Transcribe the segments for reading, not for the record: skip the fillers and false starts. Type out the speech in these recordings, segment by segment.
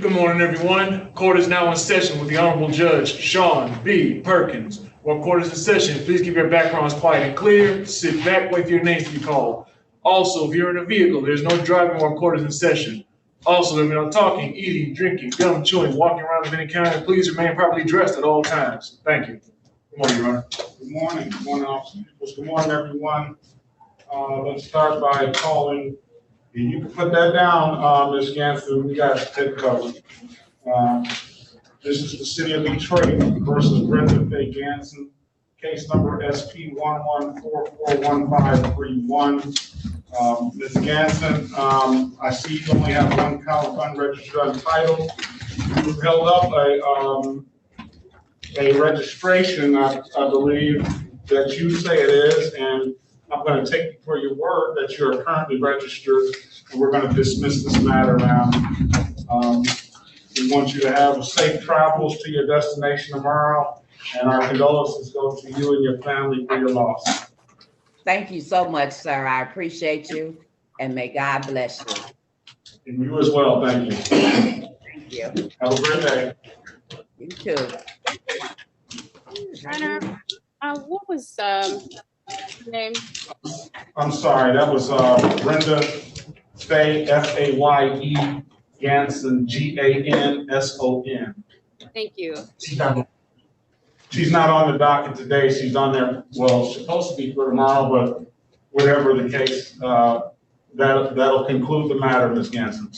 Good morning, everyone. Court is now in session with the Honorable Judge Sean B. Perkins. While court is in session, please keep your backgrounds quiet and clear. Sit back, wait for your name to be called. Also, if you're in a vehicle, there's no driving while court is in session. Also, if you're not talking, eating, drinking, gum chewing, walking around of any kind, please remain properly dressed at all times. Thank you. Good morning, Your Honor. Good morning. Good morning, officers. Good morning, everyone. Let's start by calling. You can put that down, Ms. Ganson. We got it covered. This is the City of Detroit versus Brenda Faye Ganson. Case number SP 11441531. Ms. Ganson, I see you only have one count of unregistered untitled. You held up a registration, I believe, that you say it is, and I'm going to take you for your word that you are currently registered, and we're going to dismiss this matter now. We want you to have safe travels to your destination tomorrow, and our condolences go to you and your family for your loss. Thank you so much, sir. I appreciate you, and may God bless you. And you as well, thank you. Thank you. Have a great day. You too. Turner, what was her name? I'm sorry, that was Brenda Faye, F-A-Y-E, Ganson, G-A-N-S-O-N. Thank you. She's not on the docket today. She's on there, well, supposed to be for tomorrow, but whatever the case, that'll conclude the matter, Ms. Ganson.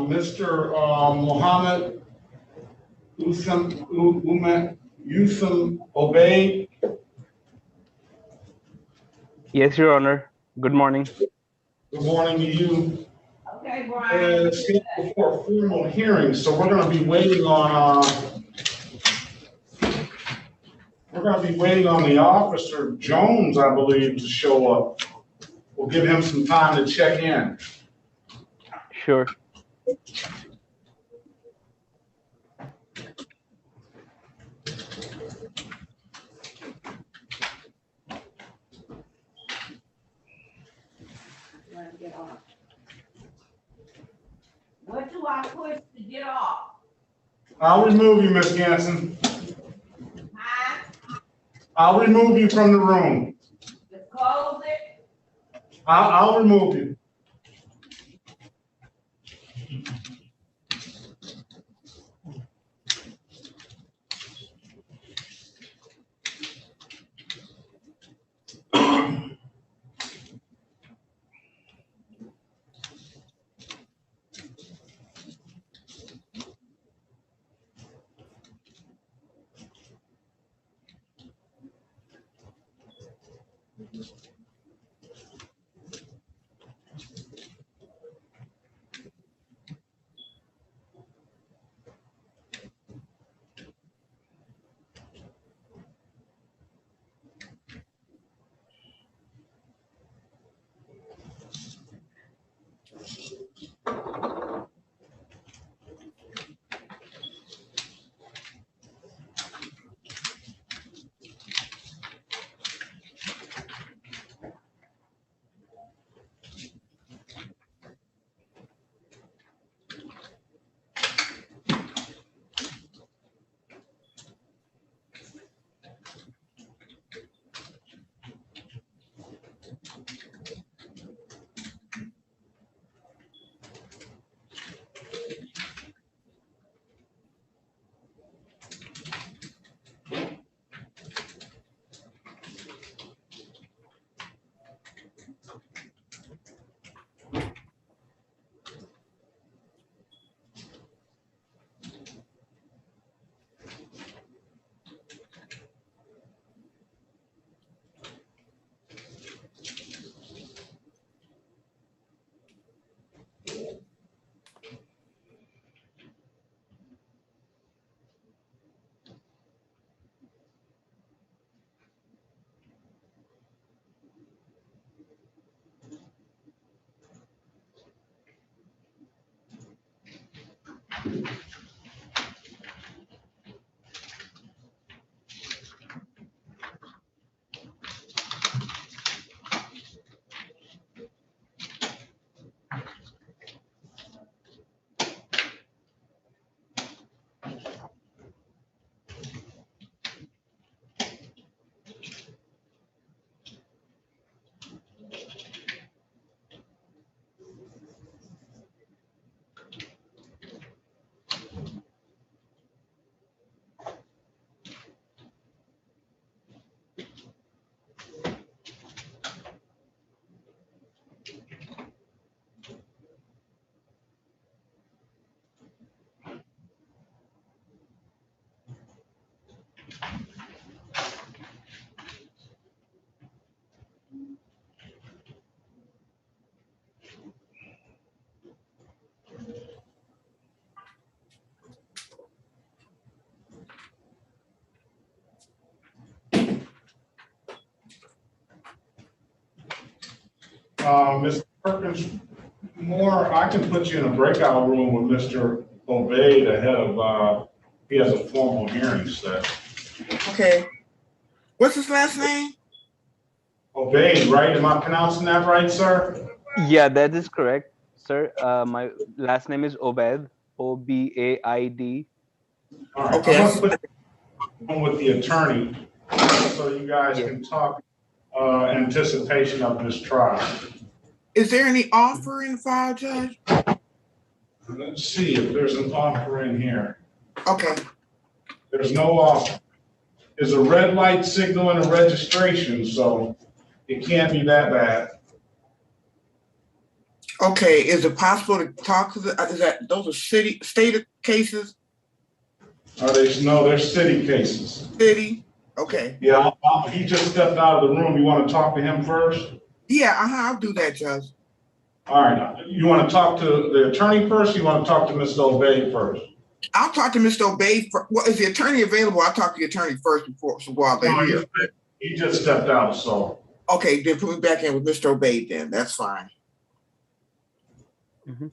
Mr. Mohammed Yusum Obey. Yes, Your Honor. Good morning. Good morning to you. Okay, Brian. It's before a formal hearing, so we're going to be waiting on the officer Jones, I believe, to show up. We'll give him some time to check in. Sure. What do I push to get off? I'll remove you, Miss Ganson. Huh? I'll remove you from the room. Just close it? I'll remove you. Mr. Perkins, I can put you in a breakout room with Mr. Obeid ahead of, he has a formal hearing set. Okay. What's his last name? Obeid, right? Am I pronouncing that right, sir? Yeah, that is correct, sir. My last name is Obed, Obaid. All right, Okay. I'm gonna put you on with the attorney so you guys Yeah. can talk, anticipation of this trial. Is there any offer in the file, Judge? Let's see if there's an offer in here. Okay. There's no offer. There's a red light signal in the registration, so it can't be that bad. Okay. Is it possible to talk to those are state cases? No, they're city cases. City? Okay. Yeah, he just stepped out of the room. You want to talk to him first? Yeah, I'll do that, Judge. All right. You want to talk to the attorney first? Or you want to talk to Mr. Obey first? I'll talk to Mr. Obey. Well, is the attorney available? I'll talk to the attorney first while they're here. He just stepped out, so. Okay, then put me back in with Mr. Obey then. That's fine. Mhm.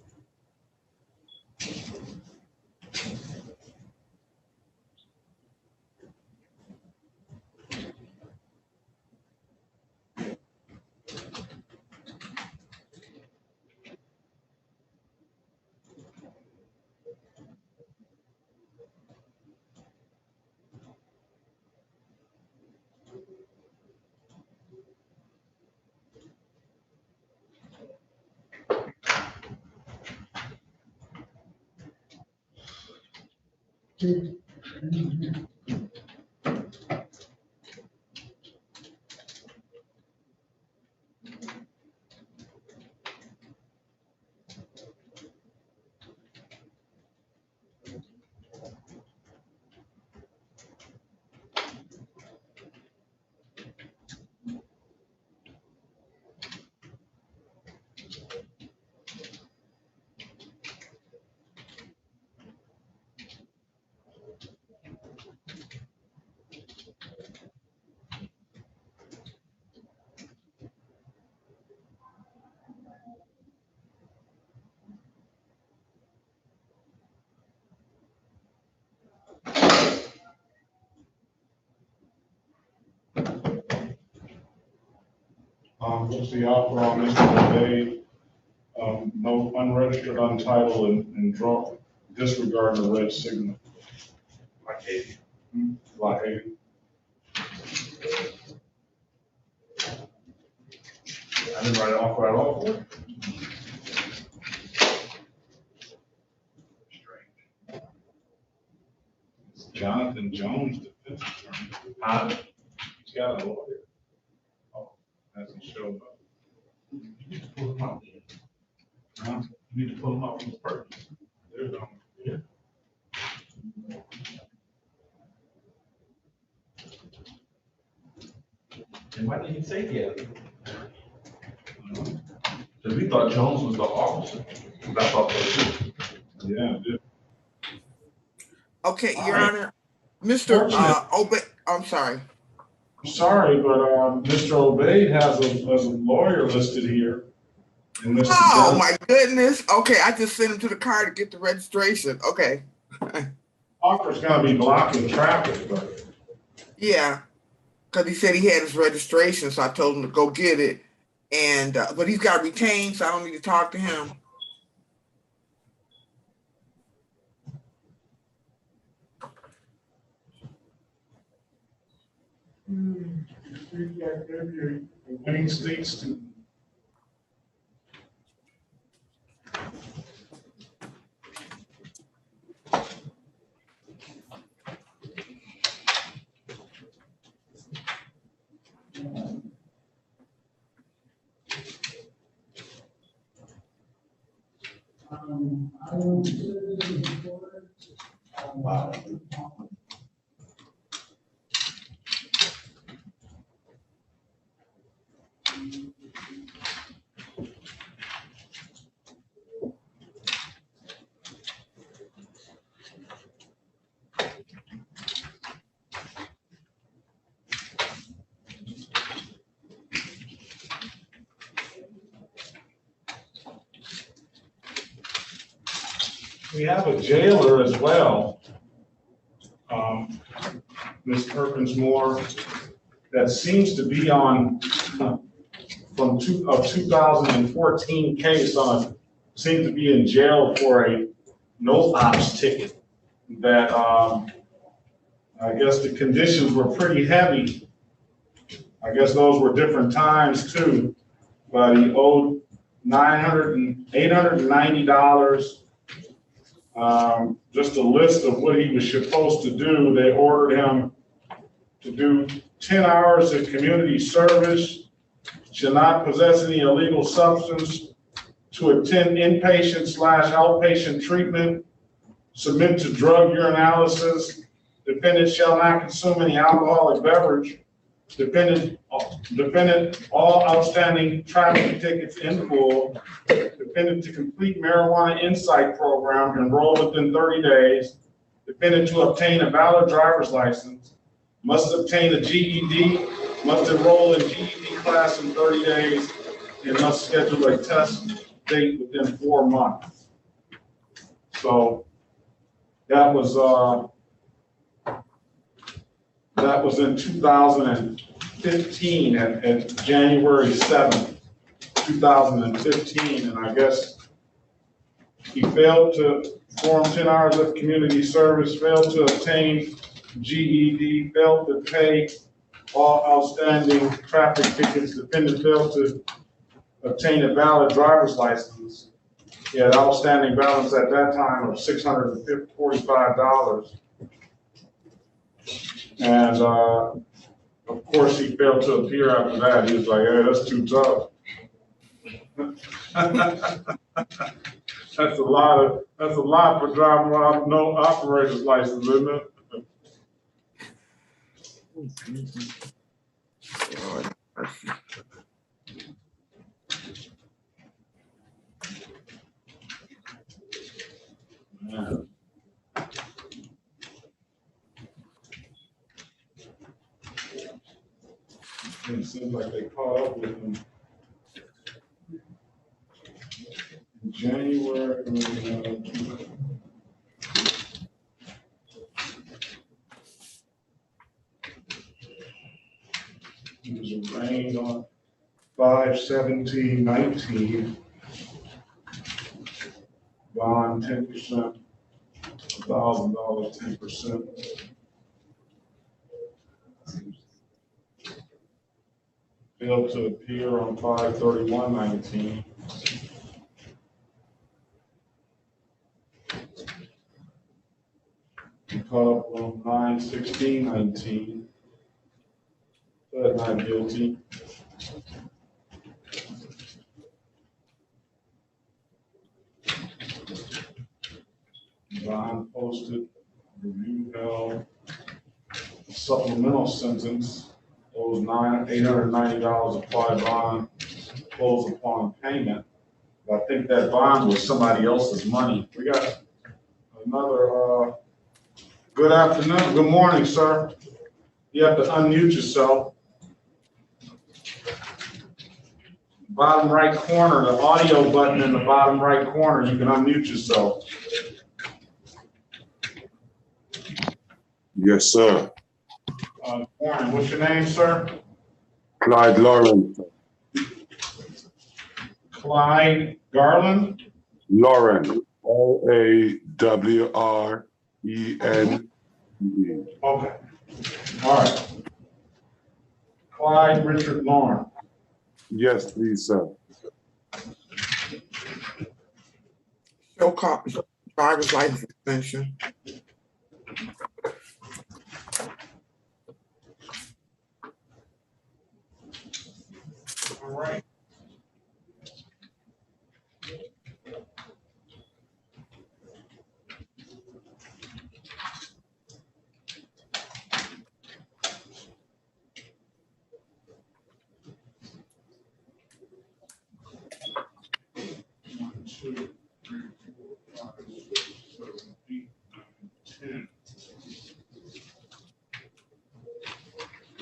What's the offer on Mr. Obey? No unregistered, untitled, and draw, disregard the red signal. Like 80. Like 80. I didn't write it off right off. Strange. It's Jonathan Jones, defense attorney. He's got a lawyer. Oh, hasn't showed up. You need to pull him out. Huh? You need to pull him out from the Perkins. There's no, yeah. And why did he say he had? Because we thought Jones was the officer. I thought so too. Yeah, yeah. Okay, All Your right. Honor. Mr. Obey, I'm sorry. I'm sorry, but Mr. Obeid has a lawyer listed here. And Mr. Oh Dennis my goodness. Okay, I just sent him to the car to get the registration. Okay. Walker's gonna be blocking traffic, but Yeah, because he said he had his registration, so I told him to go get it. And but he's got retained, so I don't need to talk to him. winning state student. Wow. We have a jailer as well, Ms. Perkins Moore, that seems to be on from 2014 case on seems to be in jail for a no ops ticket that I guess the conditions were pretty heavy. I guess those were different times too, but he owed $890. Just a list of what he was supposed to do. They ordered him to do 10 hours of community service, should not possess any illegal substance, to attend inpatient/outpatient treatment, submit to drug urinalysis, defendant shall not consume any alcoholic beverage, defendant all outstanding traffic tickets in full, defendant to complete marijuana insight program, enroll within 30 days, defendant to obtain a valid driver's license, must obtain a GED, must enroll in GED class in 30 days, and must schedule a test date within 4 months. So that was in 2015 at January 7th, 2015, and I guess he failed to perform 10 hours of community service, failed to obtain GED, failed to pay all outstanding traffic tickets, defendant failed to obtain a valid driver's license. He had outstanding balance at that time of $645. And of course, he failed to appear after that. He was like, hey, that's too tough. That's a lot for driving without no operator's license, isn't it? Man. It seems like they caught up with him in January. He was arraigned on 5/17/19. Bond 10%, $1,000, 10%. Failed to appear on 5/31/19. Caught up on 9/16/19. Pled not guilty. Bond posted, review held, supplemental sentence, owes $890 applied bond, closed upon payment. But I think that bond was somebody else's money. We got another, good afternoon, good morning, sir. You have to unmute yourself. Bottom right corner, the audio button in the bottom right corner, you can unmute yourself. Yes, sir. Morning. What's your name, sir? Clyde Lauren. Clyde Garland? Lauren. Lawren. Okay. All right. Clyde Richard Lauren. Yes, please, sir. Show copy, driver's license extension. All right.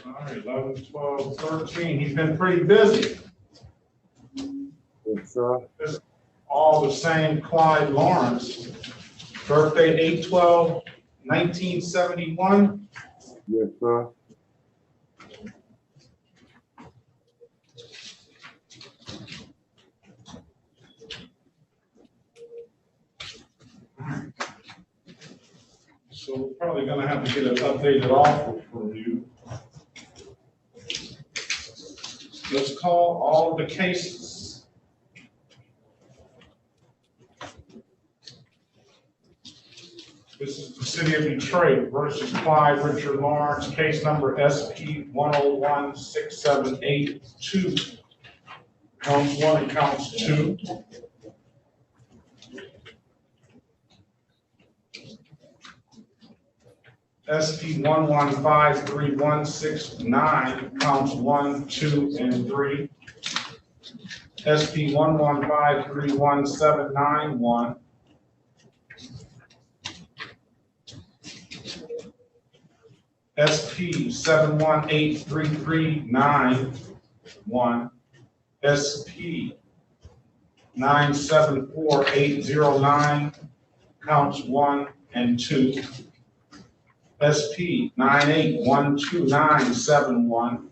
All right, 11, 12, 13. He's been pretty busy. Yes, sir. It's all the same Clyde Lawrence. Birthday 8/12/1971. Yes, sir. So we're probably gonna have to get an updated offer from you. Let's call all of the cases. This is the City of Detroit versus Clyde Richard Lawrence, case number SP 1016782. Counts 1 and counts 2. SP 1153169, counts 1, 2, and 3. SP 1153171. SP 718339. SP 974809, counts 1 and 2. SP 9812971.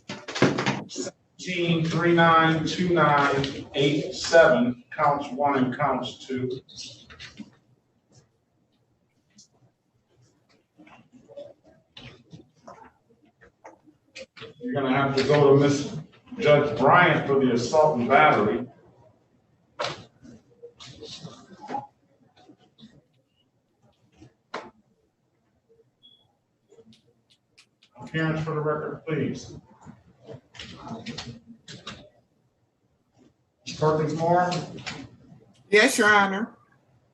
17392987, counts 1 and counts 2. You're gonna have to go to Miss Judge Bryant for the assault and battery. Appearance for the record, please. Perkins Moore, Yes, Your Honor.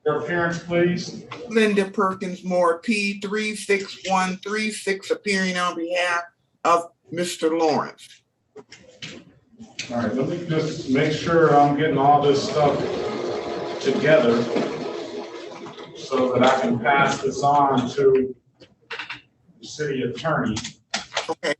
your appearance, please. Linda Perkins Moore, P 36136, appearing on behalf of Mr. Lawrence. All right, let me just make sure I'm getting all this stuff together so that I can pass this on to the city attorney. Okay.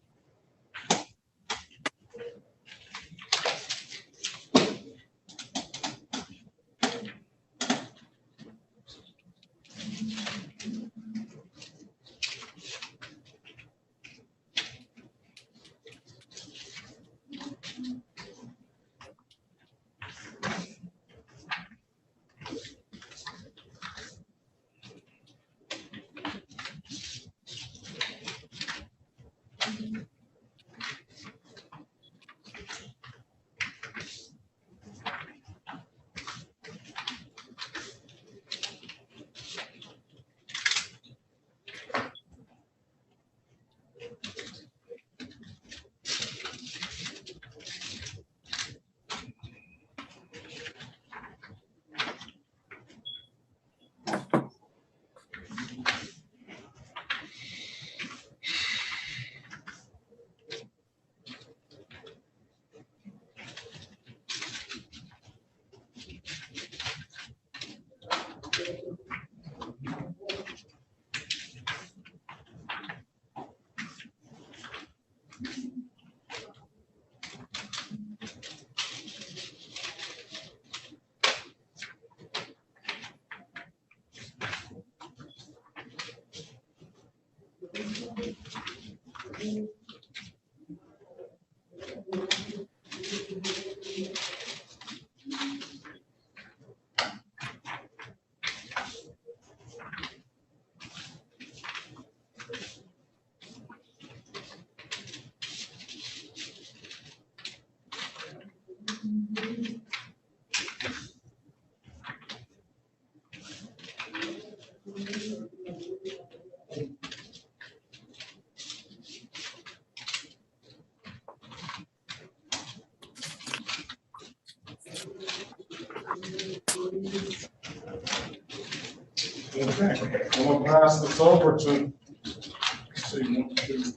Okay, I'm gonna pass this over to, let's see, 1, 2, 3,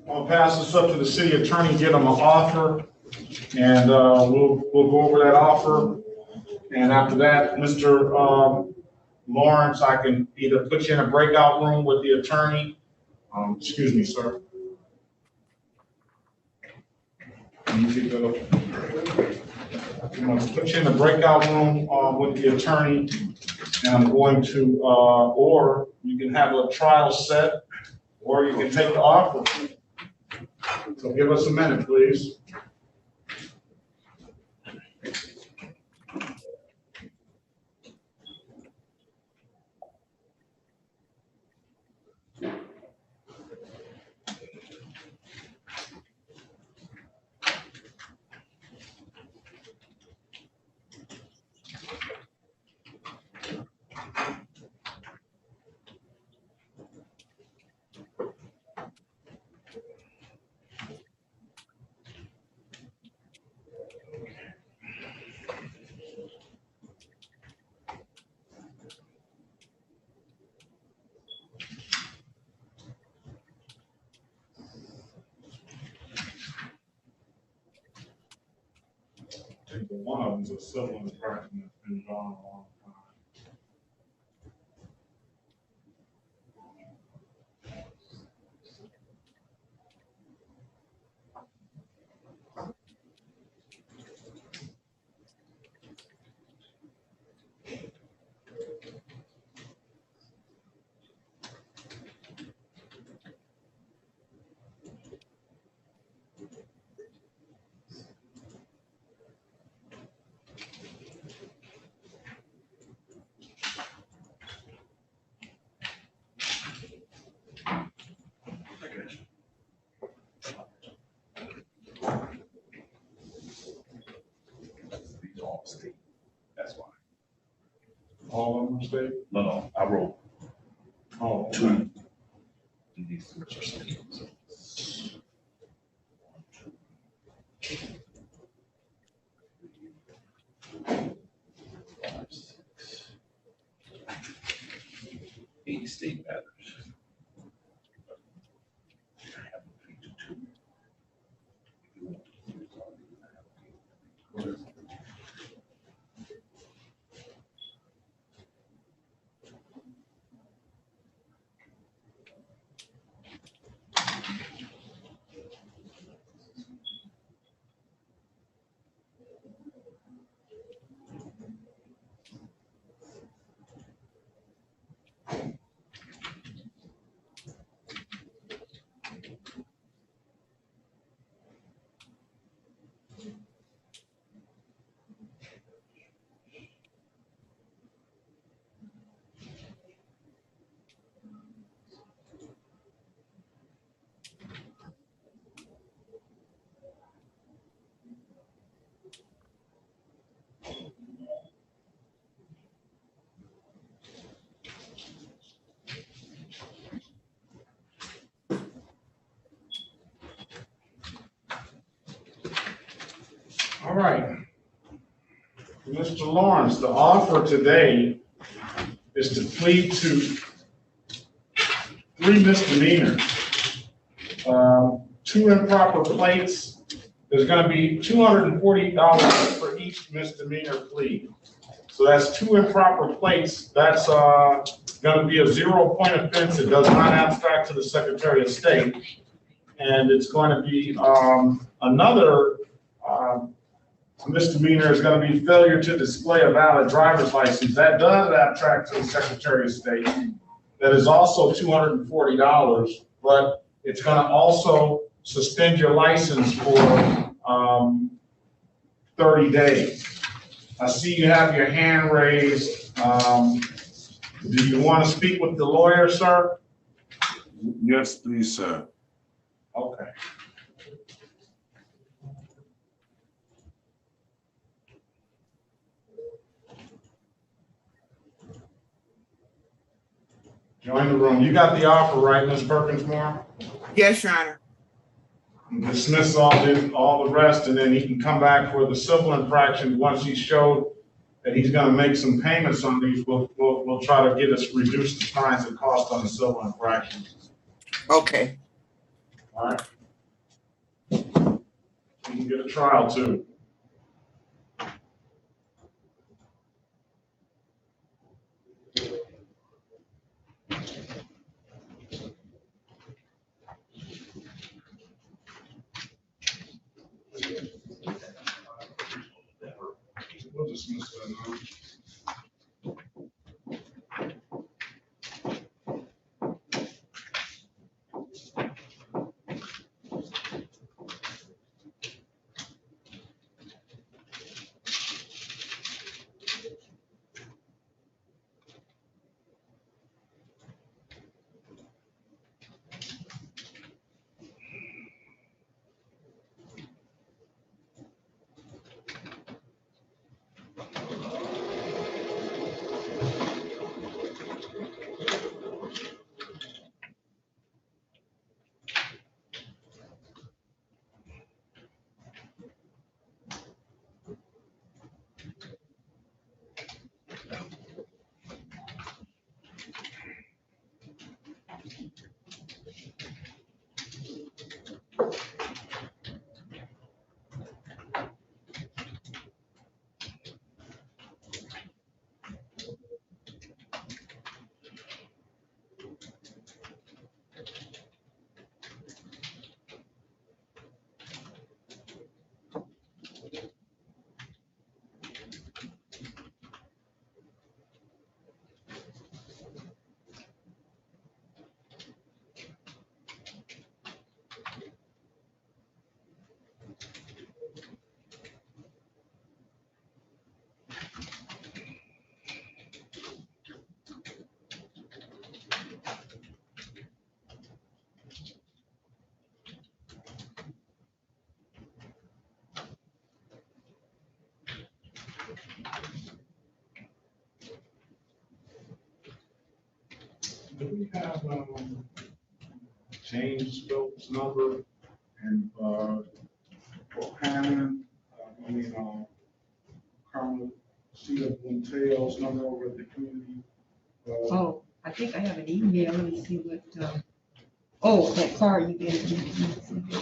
4. I'll pass this up to the city attorney, get them an offer, and we'll go over that offer. And after that, Mr. Lawrence, I can either put you in a breakout room with the attorney. Excuse me, sir. You could go, I'm gonna put you in the breakout room, with the attorney, and I'm going to, or you can have a trial set, or you can take the offer. So give us a minute, please. I think one of them's a civil infraction that's been going on a long time. These are all state. That's why. All of them are state? No, I wrote Oh, two. okay. And these three are state. So, 5, 6, 8 state matters. I have to feed to 2. If you want to do it, I have to. All right. Mr. Lawrence, the offer today is to plead to 3 misdemeanors. 2 improper plates. There's gonna be $240 for each misdemeanor plea. So that's 2 improper plates. That's, gonna be a 0-point offense. It does not abstract to the Secretary of State. And it's going to be, another, misdemeanor is going to be failure to display a valid driver's license. That does abstract to the Secretary of State. That is also $240, but it's going to also suspend your license for 30 days. I see you have your hand raised. Do you want to speak with the lawyer, sir? Yes, please, sir. Okay. Join the room. You got the offer, right, Ms. Perkins Moore? Yes, Your Honor. Dismiss all the rest, and then he can come back for the civil infraction. Once he showed that he's gonna make some payments on these, we'll try to get us reduce the fines and cost on the civil infractions. Okay. All right? You can get a trial too. dismiss that now. Do we have, James Phillips' number and, for Hammond, Colonel C.W. Tails' number over at the community? Oh, I think I have an email. Let me see what, oh, that card you gave me.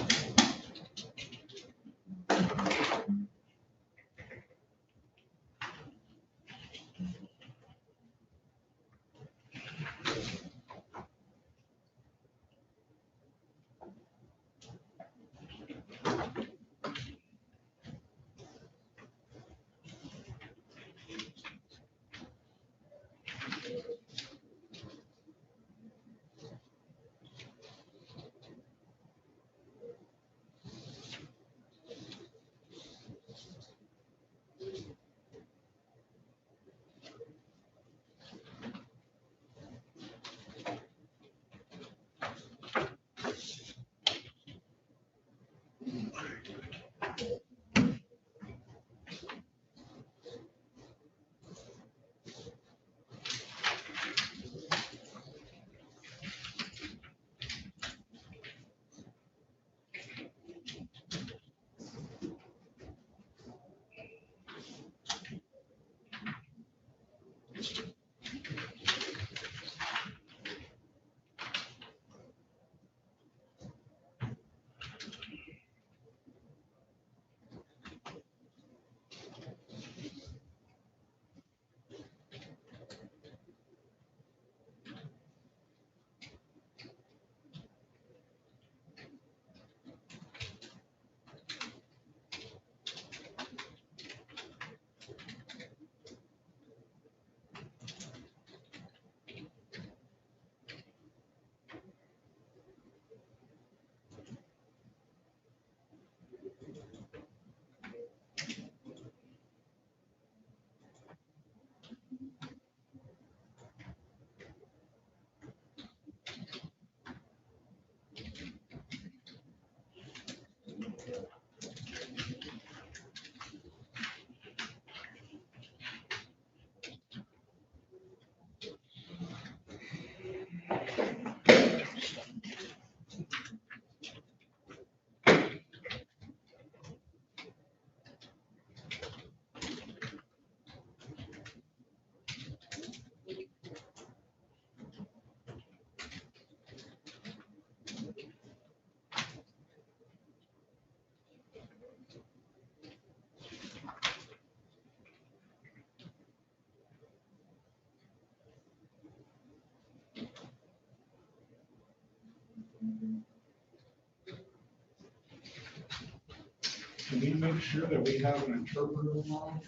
Can we make sure that we have an interpreter on?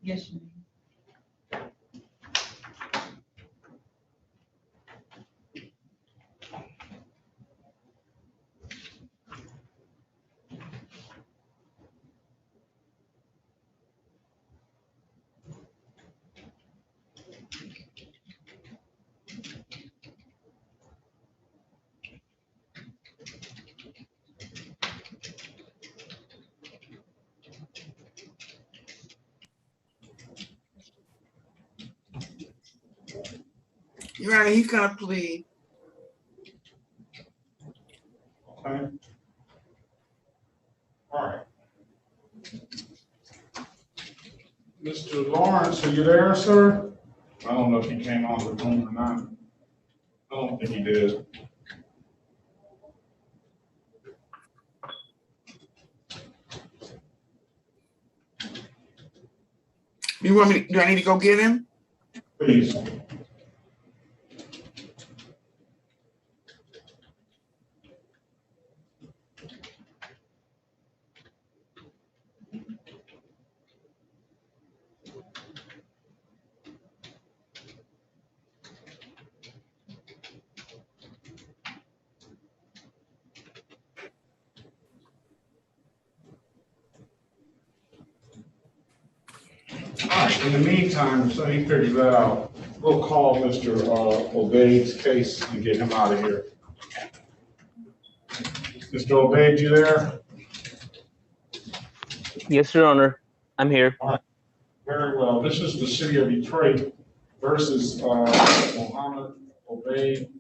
Yes, you may. Your Honor, he's gonna plead. Okay. All right. Mr. Lawrence, are you there, sir? I don't know if he came on the room or not. I don't think he did. You want me, do I need to go get him? Please. All right, in the meantime, so he figures that out, we'll call Mr. Obeid's case and get him out of here. Mr. Obeid, you there? Yes, Your Honor. I'm here. Very well. This is the city of Detroit versus Mohammed Obeid.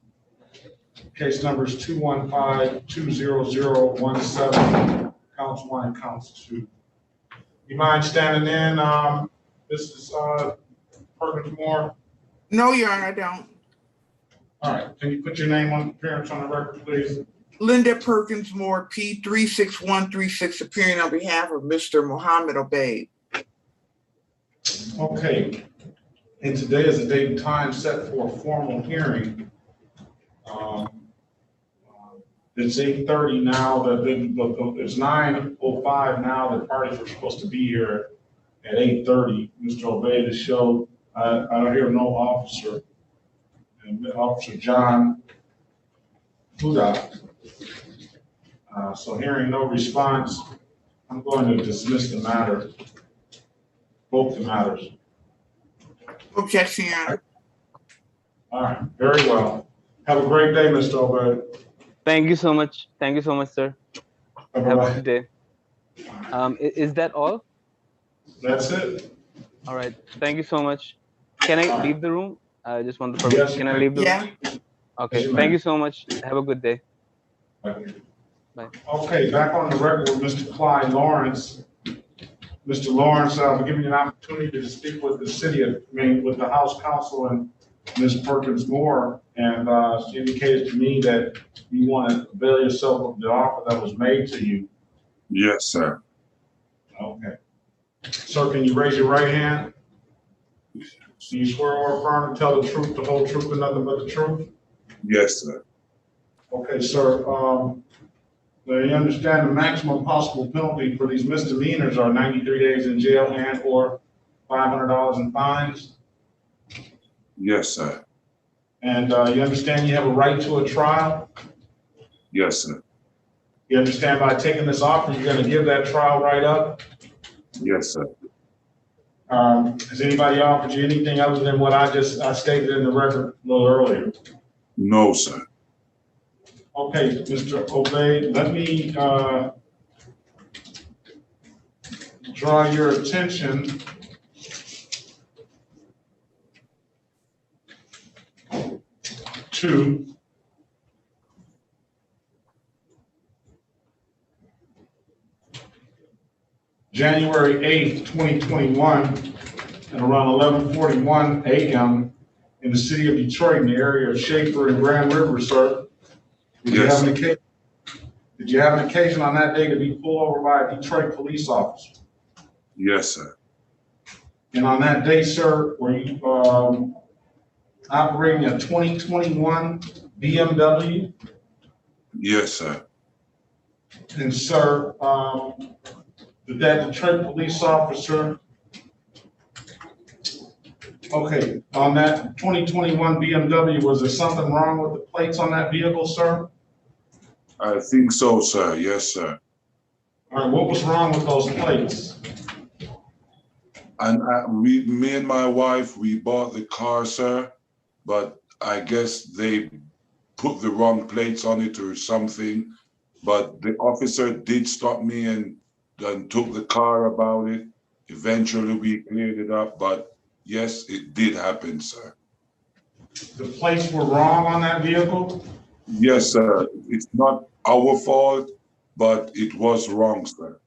Case numbers 215-20017, counts 1 and counts 2. You mind standing in? This is Perkins Moore. No, Your Honor, I don't. All right, can you put your name on appearance on the record, please? Linda Perkins Moore, P 36136, appearing on behalf of Mr. Mohammed Obeid. Okay, and today is the date and time set for a formal hearing. It's 8:30 now, it's 9:05 now, the parties were supposed to be here at 8:30. Mr. Obeid has showed, I don't hear no officer. And Officer John Huda. So hearing no response, I'm going to dismiss the matter, both the matters. Objection, Your Honor. All right, very well. Have a great day, Mr. Obeid. Thank you so much. Thank you so much, sir. Have a Bye-bye. good day. Is that all? That's it. All right. Thank you so much. Can I leave the room? I just want the permission. Yes, Can I leave the Yeah. room? Okay. Yes, you Thank may. you so much. Have a good day. Bye. Okay, back on the record with Mr. Clyde Lawrence. Mr. Lawrence, we're giving you an opportunity to speak with the city with the House Counsel and Ms. Perkins Moore. And she indicated to me that you want to avail yourself of the offer that was made to you. Yes, sir. Okay. Sir, can you raise your right hand? Do you swear or affirm to tell the truth, the whole truth, and nothing but the truth? Yes, sir. Okay, sir. You understand the maximum possible penalty for these misdemeanors are 93 days in jail and or $500 in fines? Yes, sir. And you understand you have a right to a trial? Yes, sir. You understand by taking this offer, you're going to give that trial right up? Yes, sir. Has anybody offered you anything other than what I stated in the record a little earlier? No, sir. Okay, Mr. Obeid, let me draw your attention to January 8th, 2021, at around 11:41 a.m. in the city of Detroit, in the area of Schaefer and Grand River, sir. Did you have an occasion on that day to be pulled over by a Detroit police officer? Yes, sir. And on that day, sir, were you operating a 2021 BMW? Yes, sir. And sir, did that Detroit police officer Okay, on that 2021 BMW, was there something wrong with the plates on that vehicle, sir? I think so, sir. Yes, sir. All right, what was wrong with those plates? And me and my wife, we bought the car, sir, but I guess they put the wrong plates on it or something. But the officer did stop me and took the car about it. Eventually, we cleared it up, but yes, it did happen, sir. The plates were wrong on that vehicle? Yes, sir. It's not our fault, but it was wrong, sir.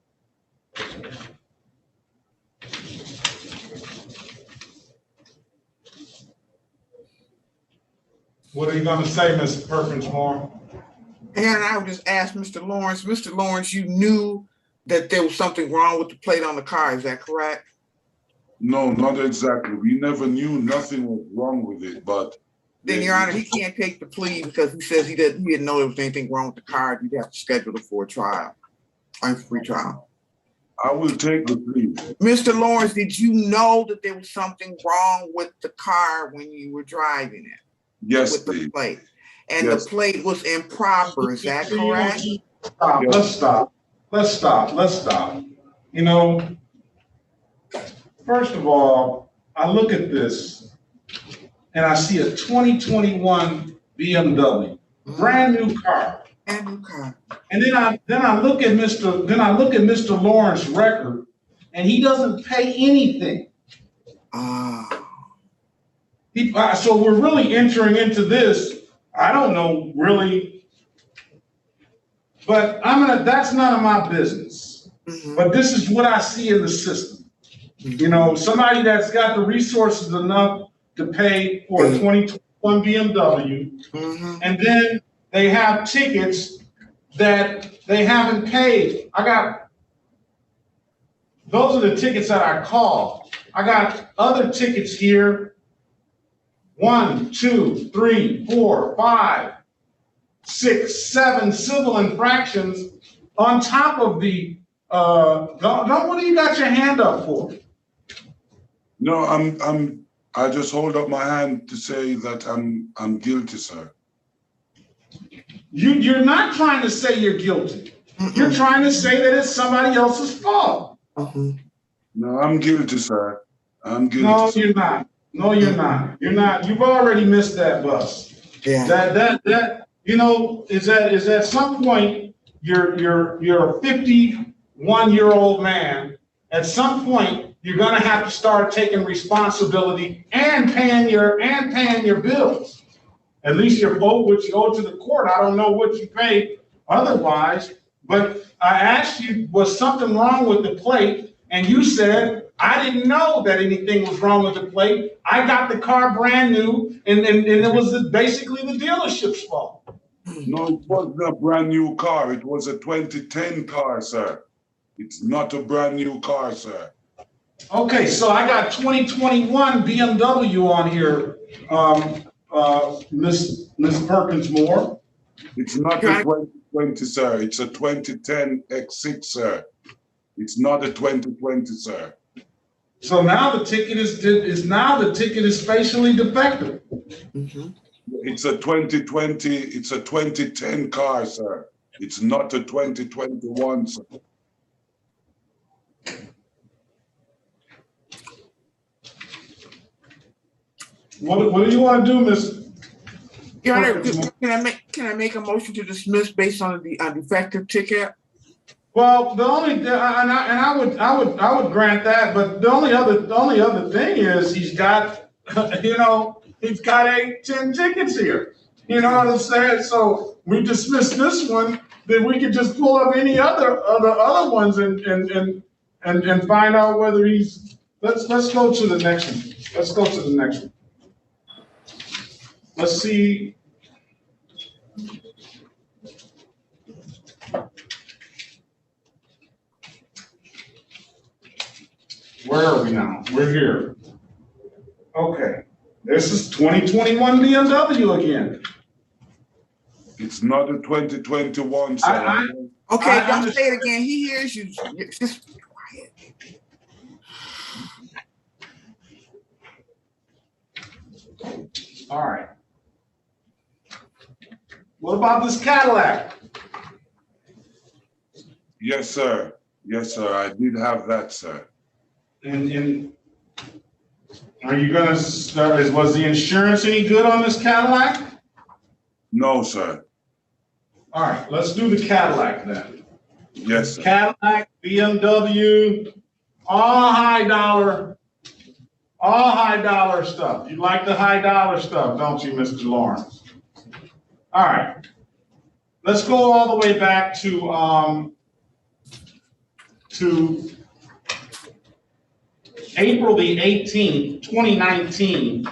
What are you gonna say, Mr. Perkins Moore? And I would just ask Mr. Lawrence, Mr. Lawrence, you knew that there was something wrong with the plate on the car, is that correct? No, not exactly. We never knew nothing was wrong with it, but Then, Your Honor, he can't take the plea because he says he didn't know there was anything wrong with the car. You'd have to schedule it for a trial, or free trial. I will take the plea. Mr. Lawrence, did you know that there was something wrong with the car when you were driving it? Yes, With the please. plate? And Yes. the plate was improper, is that correct? Stop, let's stop. You know, first of all, I look at this and I see a 2021 BMW, brand new car. And new car. And then I look at Mr. Lawrence's record, and he doesn't pay anything. So we're really entering into this. I don't know really, but that's none of my business. But this is what I see in the system. You know, somebody that's got the resources enough to pay for a 2021 BMW, and then they have tickets that they haven't paid. Those are the tickets that I called. I got other tickets here. 1, 2, 3, 4, 5, 6, 7 civil infractions on top of the, what do you got your hand up for? No, I just hold up my hand to say that I'm guilty, sir. You're not trying to say you're guilty. You're trying to say that it's somebody else's fault. No, I'm guilty, sir. I'm guilty. No, sir. you're not. No, you're not. You're not. You've already missed that bus. Yeah. That you know, is at some point you're a 51-year-old man. At some point, you're gonna have to start taking responsibility and paying your bills. At least what you owe to the court. I don't know what you paid otherwise, but I asked you, was something wrong with the plate? And you said, I didn't know that anything was wrong with the plate. I got the car brand new, and it was basically the dealership's fault. No, it wasn't a brand new car. It was a 2010 car, sir. It's not a brand new car, sir. Okay, so I got 2021 BMW on here, Miss Perkins Moore. It's not a 2020, sir. It's a 2010 X6, sir. It's not a 2020, sir. So now the ticket is facially defective. It's a 2020. It's a 2010 car, sir. It's not a 2021, sir. What do you want to do, Miss? Your Honor, can I make a motion to dismiss based on the defective ticket? Well, I would grant that, but the only other thing is he's got, he's got 10 tickets here. You know what I'm saying? So we dismiss this one, then we could just pull up any other ones and find out whether he's. Let's go to the next one. Let's go to the next one. Let's see. Where are we now? We're here. Okay. This is 2021 BMW again. It's not a 2021, sir. Okay, don't say it again. He hears you. Just be quiet. All right. What about this Cadillac? Yes, sir. Yes, sir. I did have that, sir. And are you gonna, was the insurance any good on this Cadillac? No, sir. All right, let's do the Cadillac then. Yes, sir. Cadillac, BMW, all high dollar stuff. You like the high dollar stuff, don't you, Mr. Lawrence? All right. Let's go all the way back to April the 18th, 2019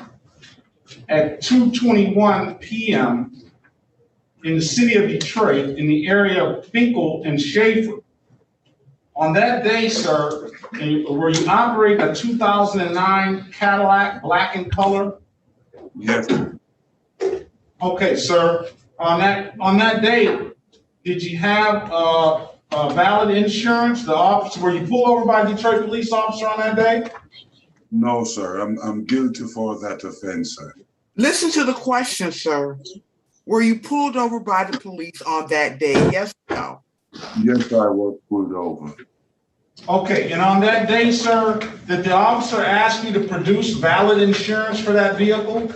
at 2:21 p.m. in the city of Detroit in the area of Finkel and Schaefer. On that day, sir, were you operating a 2009 Cadillac, black in color? Yes, sir. Okay, sir. On that day, did you have valid insurance? The officer, were you pulled over by a Detroit police officer on that day? No, sir. I'm guilty for that offense, sir. Listen to the question, sir. Were you pulled over by the police on that day? Yes or no? Yes, I was pulled over. Okay, and on that day, sir, did the officer ask you to produce valid insurance for that vehicle?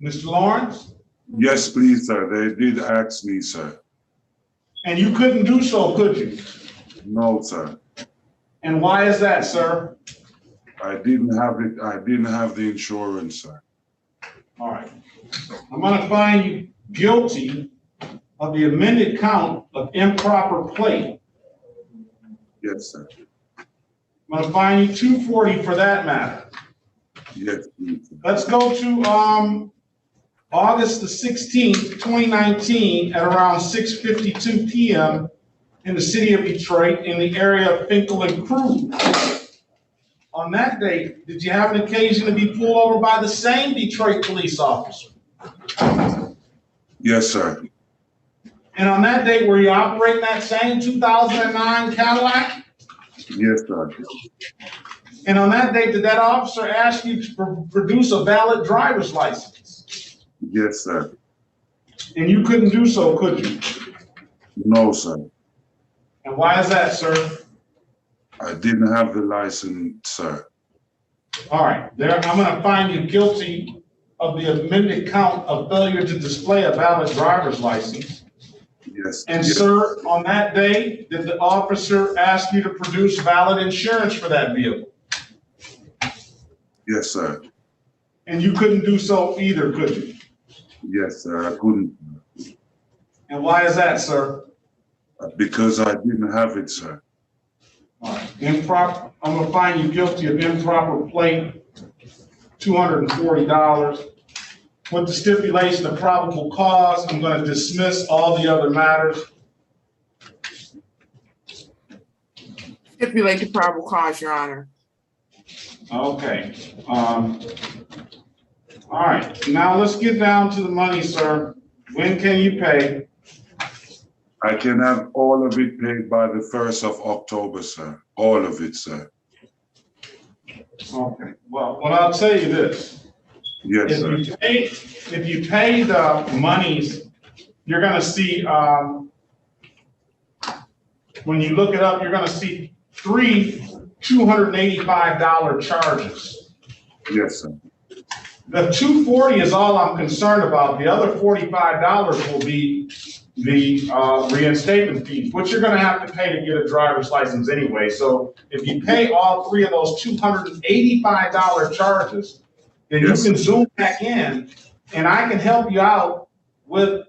Mr. Lawrence? Yes, please, sir. They did ask me, sir. And you couldn't do so, could you? No, sir. And why is that, sir? I didn't have it. I didn't have the insurance, sir. All right. I'm gonna find you guilty of the amended count of improper plate. Yes, sir. I'm gonna find you 240 for that matter. Yes, please, sir. Let's go to August the 16th, 2019 at around 6:52 p.m. in the city of Detroit in the area of Finkel and Cruz. On that date, did you have an occasion to be pulled over by the same Detroit police officer? Yes, sir. And on that date, were you operating that same 2009 Cadillac? Yes, sir. And on that date, did that officer ask you to produce a valid driver's license? Yes, sir. And you couldn't do so, could you? No, sir. And why is that, sir? I didn't have the license, sir. All right, there, I'm gonna find you guilty of the amended count of failure to display a valid driver's license. Yes. And yes. sir, on that day, did the officer ask you to produce valid insurance for that vehicle? Yes, sir. And you couldn't do so either, could you? Yes, sir. I couldn't. And why is that, sir? Because I didn't have it, sir. All right, improper, I'm gonna find you guilty of improper plate, $240. With the stipulation of probable cause, I'm gonna dismiss all the other matters. Stipulate the probable cause, Your Honor. Okay, all right, now let's get down to the money, sir. When can you pay? I can have all of it paid by the 1st of October, sir. All of it, sir. Okay, well, I'll tell you this. Yes, sir. If you pay the monies, you're gonna see, when you look it up, you're gonna see 3 $285 charges. Yes, sir. The 240 is all I'm concerned about. The other $45 will be the reinstatement fees, which you're gonna have to pay to get a driver's license anyway. So if you pay all 3 of those $285 charges, then Yes. you can zoom back in and I can help you out with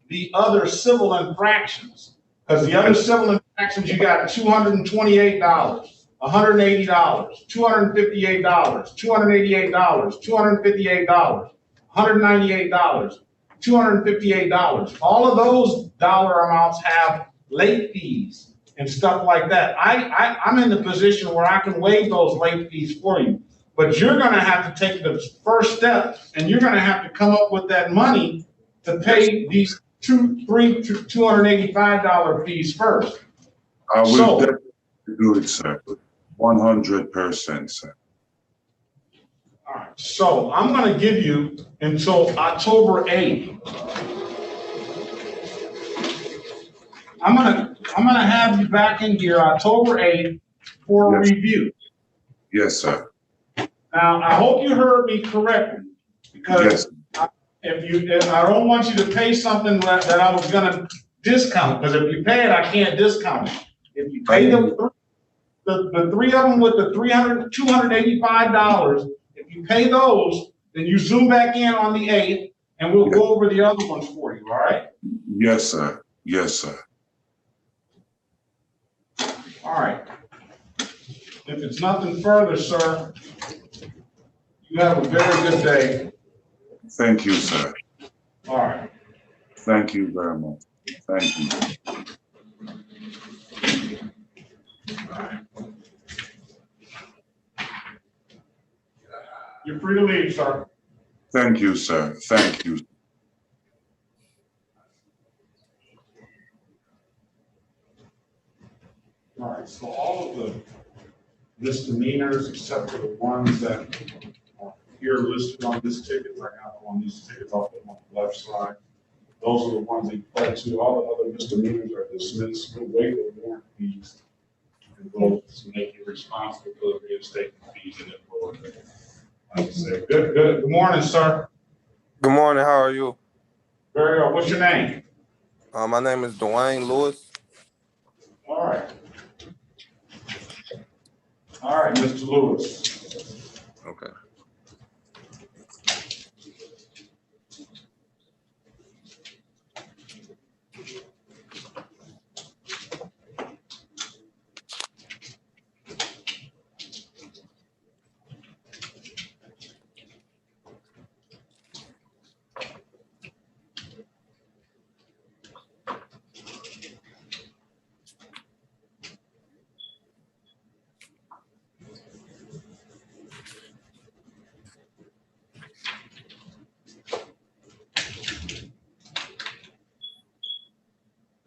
the other civil infractions. Because the other civil infractions, you got $228, $180, $258, $288, $258, $198, $258. All of those dollar amounts have late fees and stuff like that. I'm in the position where I can waive those late fees for you. But you're gonna have to take the first step and you're gonna have to come up with that money to pay these $285 fees first. I will So- definitely do it, sir. 100%, sir. All right, so I'm gonna give you until October 8th. I'm gonna have you back in here October 8th for a Yes. review. Yes, sir. Now, I hope you heard me correctly, because if I don't want you to pay something that I was gonna discount, because if you pay it, I can't discount it. If you pay the three of them with the $285, if you pay those, then you zoom back in on the 8th, and we'll go over the other ones for you, all right? Yes, sir. Yes, sir. All right. If it's nothing further, sir, you have a very good day. Thank you, sir. All right. Thank you very much. Thank you. You're free to leave, sir. Thank you, sir. Thank you. All right, so all of the misdemeanors, except for the ones that are here listed on this ticket, I got them on these tickets, I'll put them on the left side. Those are the ones they pled to. All the other misdemeanors are dismissed. We'll waive the warrant fees, and we'll make you responsible for the reinstatement fees and then we'll, like I said, good morning, sir. Good morning. How are you? Very well. What's your name? My name is Dwayne Lewis. All right. All right, Mr. Lewis. Okay.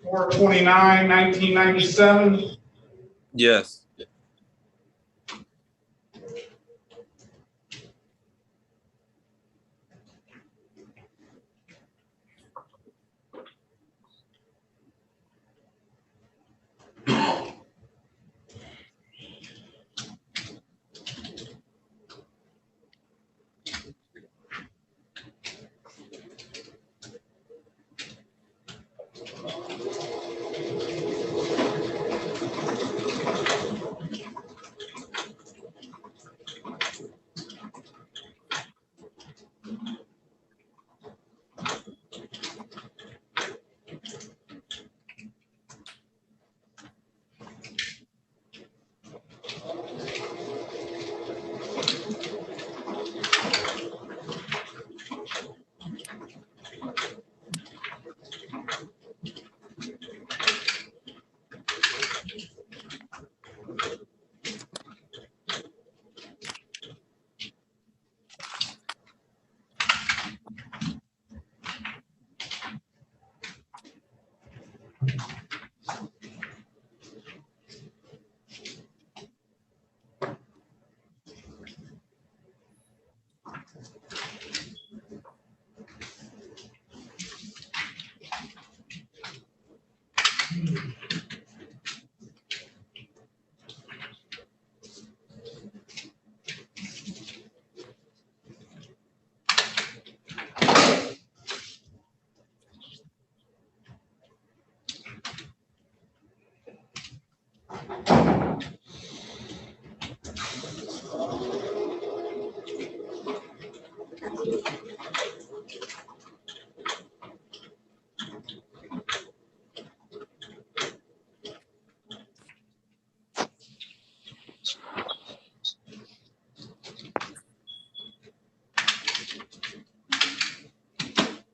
Four 29/1997. Yes.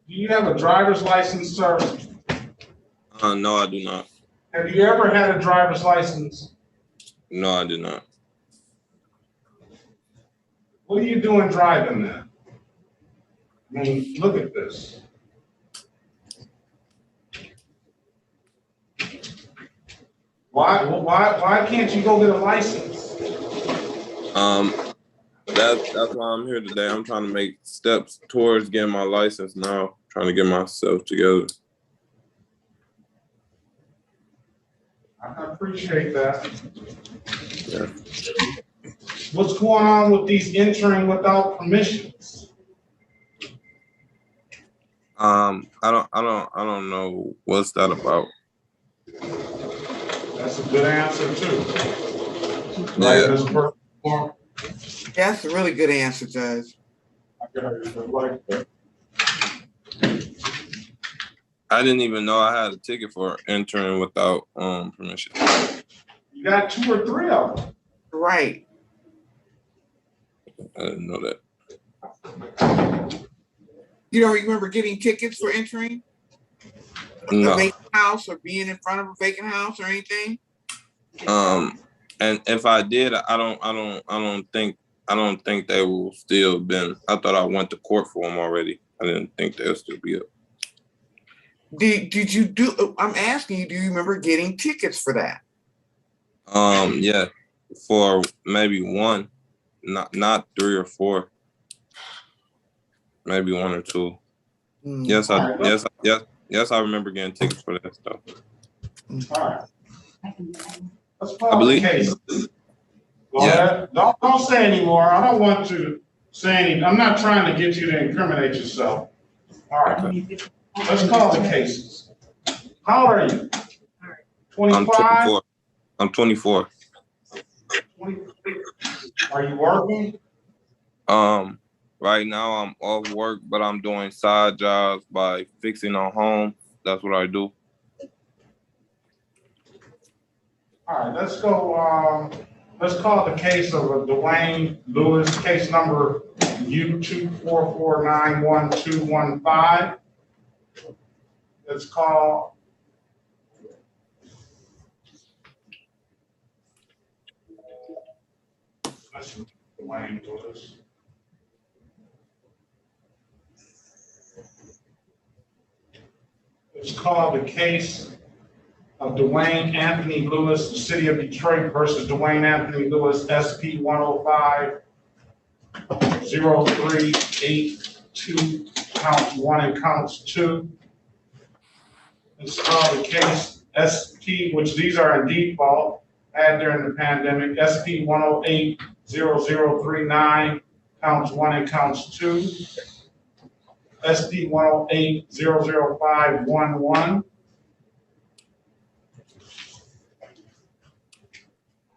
Do you have a driver's license, sir? No, I do not. Have you ever had a driver's license? No, I do not. What are you doing driving then? I mean, look at this. Why can't you go get a license? That's why I'm here today. I'm trying to make steps towards getting my license now, trying to get myself together. I appreciate that. Yeah. What's going on with these entering without permissions? I don't know what's that about. That's a good answer too. Yeah. Right, Ms. Perkins? That's a really good answer, Judge. I didn't even know I had a ticket for entering without permission. You got 2 or 3 of them. Right. I didn't know that. You don't remember getting tickets for entering a No. vacant house or being in front of a vacant house or anything? And if I did, I don't think they will still been. I thought I went to court for them already. I didn't think they'll still be up. Did you do? I'm asking you. Do you remember getting tickets for that? Yeah, for maybe 1, not 3 or 4, maybe 1 or 2. Yes, I remember getting tickets for that stuff. All right. Let's I call the believe- case. Go Yeah. ahead. Don't say anymore. I don't want to say anything. I'm not trying to get you to incriminate yourself. All right. Okay. Let's call the cases. How old are you? I'm 25? 24. I'm 24. 23? Are you working? Right now I'm off work, but I'm doing side jobs by fixing a home. That's what I do. All right, let's go, let's call the case of Dwayne Lewis, case number U244911215. Let's call. Dwayne Lewis. Let's call the case of Dwayne Anthony Lewis, the City of Detroit versus Dwayne Anthony Lewis, SP 105-0382, counts 1 and counts 2. Let's call the case SP, which these are in default, had during the pandemic, SP 108-0039, counts 1 and counts 2. SP 108-00511.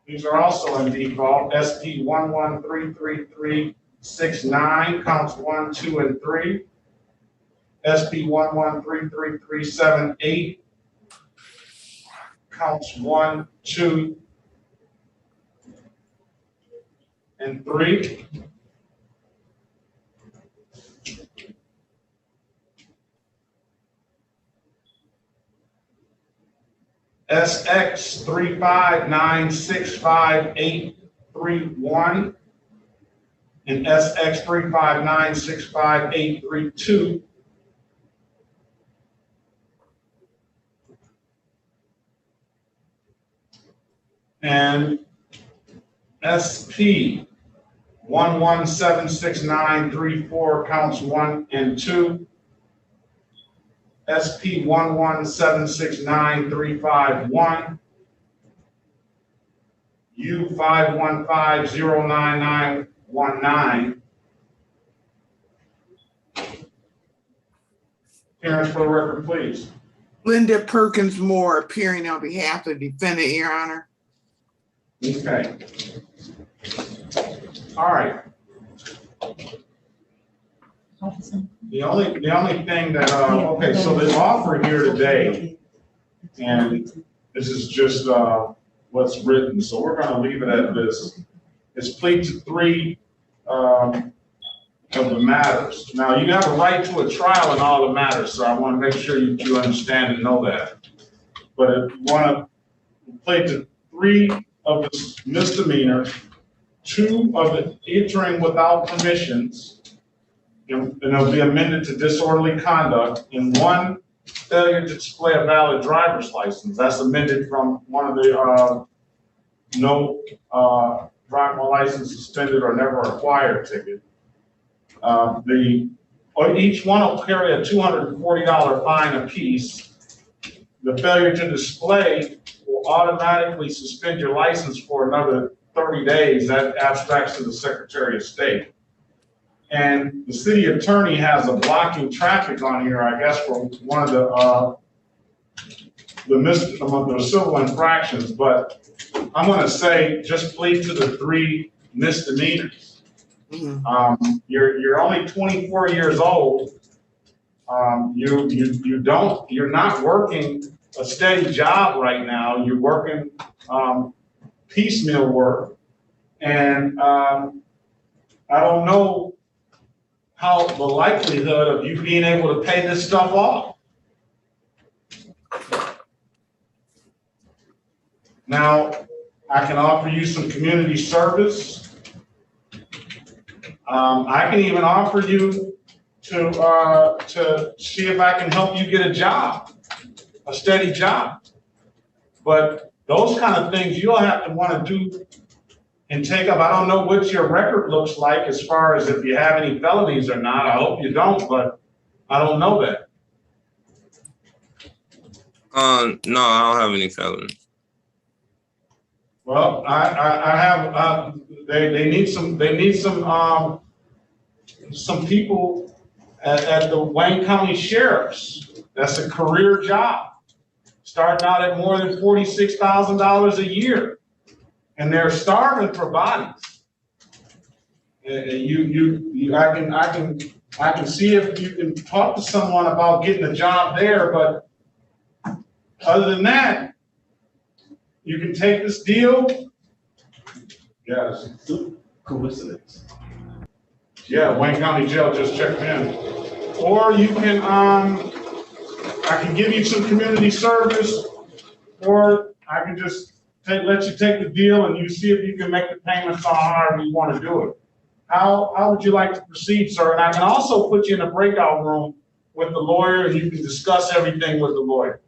These are also in default. SP 1133369, counts 1, 2, and 3. SP 1133378, counts 1, 2, and 3. SX 3596581 and SX 3596582. And SP 1176934, counts 1 and 2. SP 1176935-1, U 515-09919. Parents for the record, please. Linda Perkins Moore appearing on behalf of the defendant, Your Honor. Okay. All right. The only thing that, okay, so the offer here today, and this is just what's written, so we're gonna leave it at this. It's plea to 3 of the matters. Now, you have a right to a trial in all the matters, so I wanna make sure you understand and know that. But if you wanna plead to 3 of the misdemeanors, 2 of the entering without permissions, and it'll be amended to disorderly conduct, and 1 failure to display a valid driver's license. That's amended from one of the drive my license suspended or never acquire a ticket. Each one will carry a $240 fine apiece. The failure to display will automatically suspend your license for another 30 days. That abstracts to the Secretary of State. And the city attorney has a blocking traffic on here, I guess, for one of the civil infractions, but I'm gonna say just plead to the 3 misdemeanors. You're only 24 years old. You're not working a steady job right now. You're working piecemeal work, and I don't know how the likelihood of you being able to pay this stuff off. Now, I can offer you some community service. I can even offer you to see if I can help you get a job, a steady job. But those kind of things you'll have to want to do and take up. I don't know what your record looks like as far as if you have any felonies or not. I hope you don't, but I don't know that. No, I don't have any felonies. Well, I have. They need some people at the Wayne County Sheriff's. That's a career job, starting out at more than $46,000 a year, and they're starving for bodies. I can see if you can talk to someone about getting a job there, but other than that, you can take this deal. Yes. Coincidence. Yeah, Wayne County Jail just checked in. Or you can, I can give you some community service, or I can just let you take the deal and you see if you can make the payments on however you want to do it. How would you like to proceed, sir? And I can also put you in a breakout room with the lawyer and you can discuss everything with the lawyer.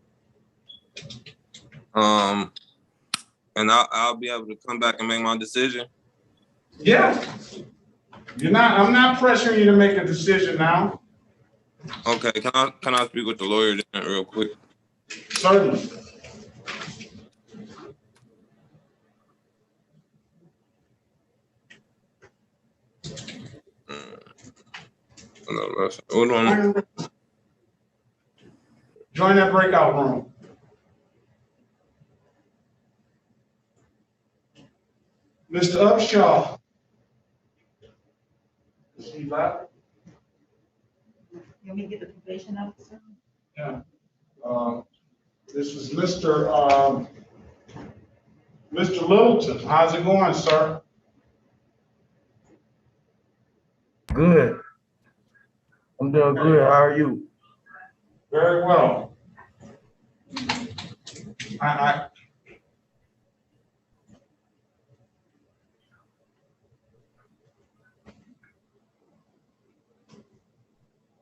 And I'll be able to come back and make my decision. Yeah. I'm not pressuring you to make a decision now. Okay, can I speak with the lawyer then real quick? Certainly. Hold on. Join that breakout room. Mr. Upshaw. Is he left? You want me to get the probation officer? Yeah. This is Mr. Littleton. How's it going, sir? Good. I'm doing good. How are you? Very well.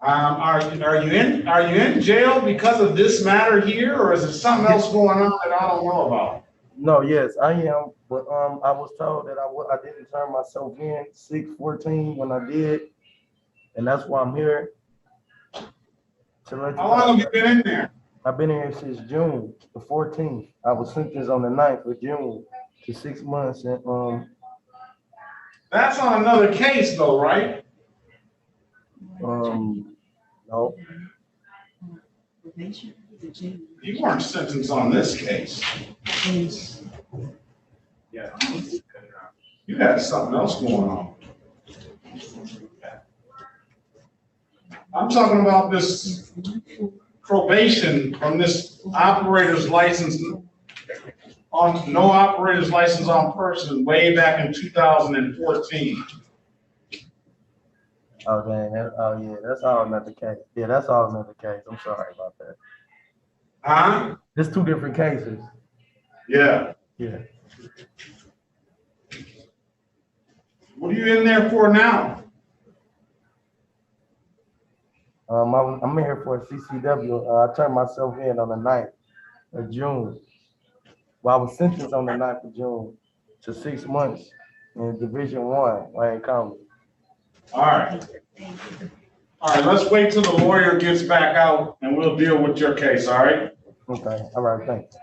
Are you in jail because of this matter here, or is there something else going on that I don't know about? No, yes, I am. But I was told that I didn't turn myself in 6/14 when I did, and that's why I'm here. How long have you been in there? I've been here since June the 14th. I was sentenced on the 9th of June to 6 months, and That's on another case, though, right? No. You weren't sentenced on this case. Yeah. You had something else going on. I'm talking about this probation from this operator's license on no operator's license on person way back in 2014. Oh dang! Yeah, that's all another case. Yeah, that's all another case. I'm sorry about that. Huh? There's 2 different cases. Yeah. Yeah. What are you in there for now? I'm in here for a CCW. I turned myself in on the 9th of June. Well, I was sentenced on the 9th of June to 6 months in Division 1, Wayne County. All right. All right, let's wait till the lawyer gets back out and we'll deal with your case, all right? Okay, all right, thanks.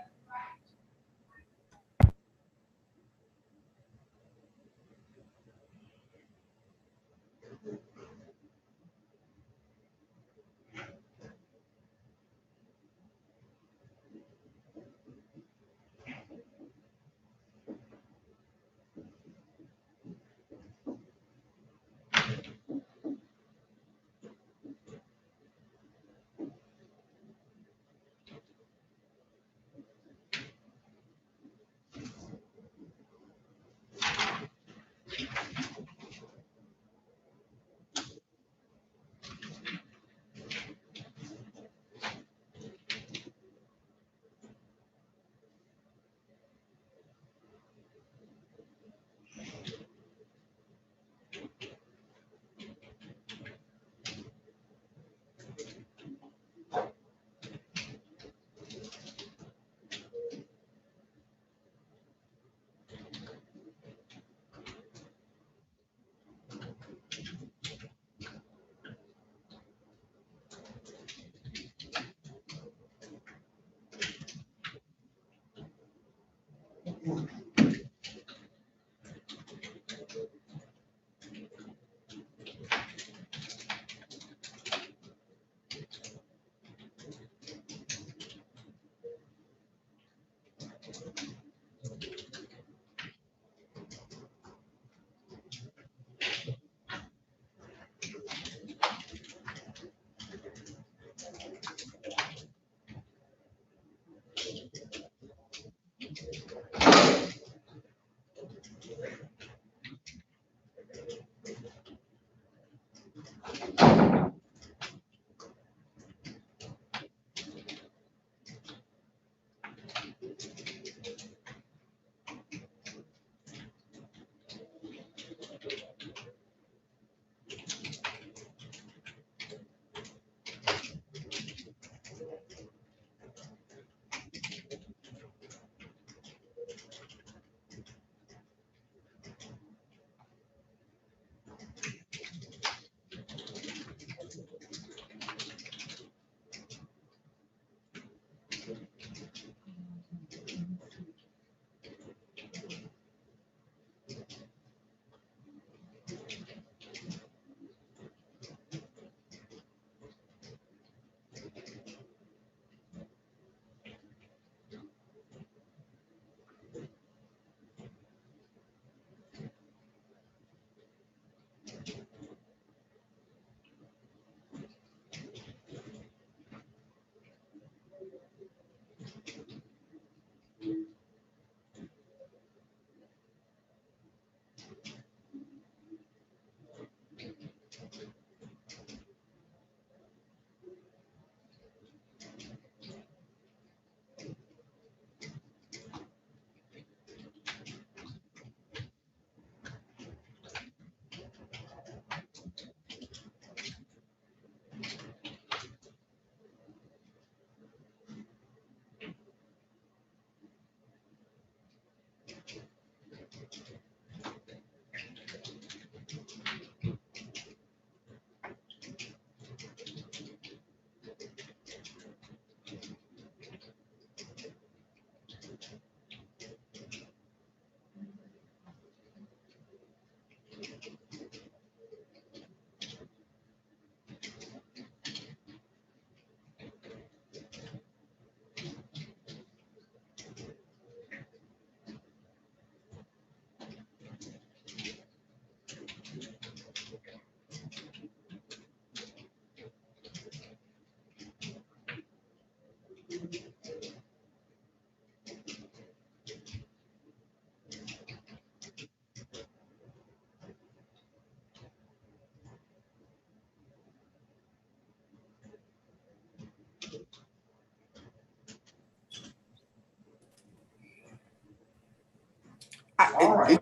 All right.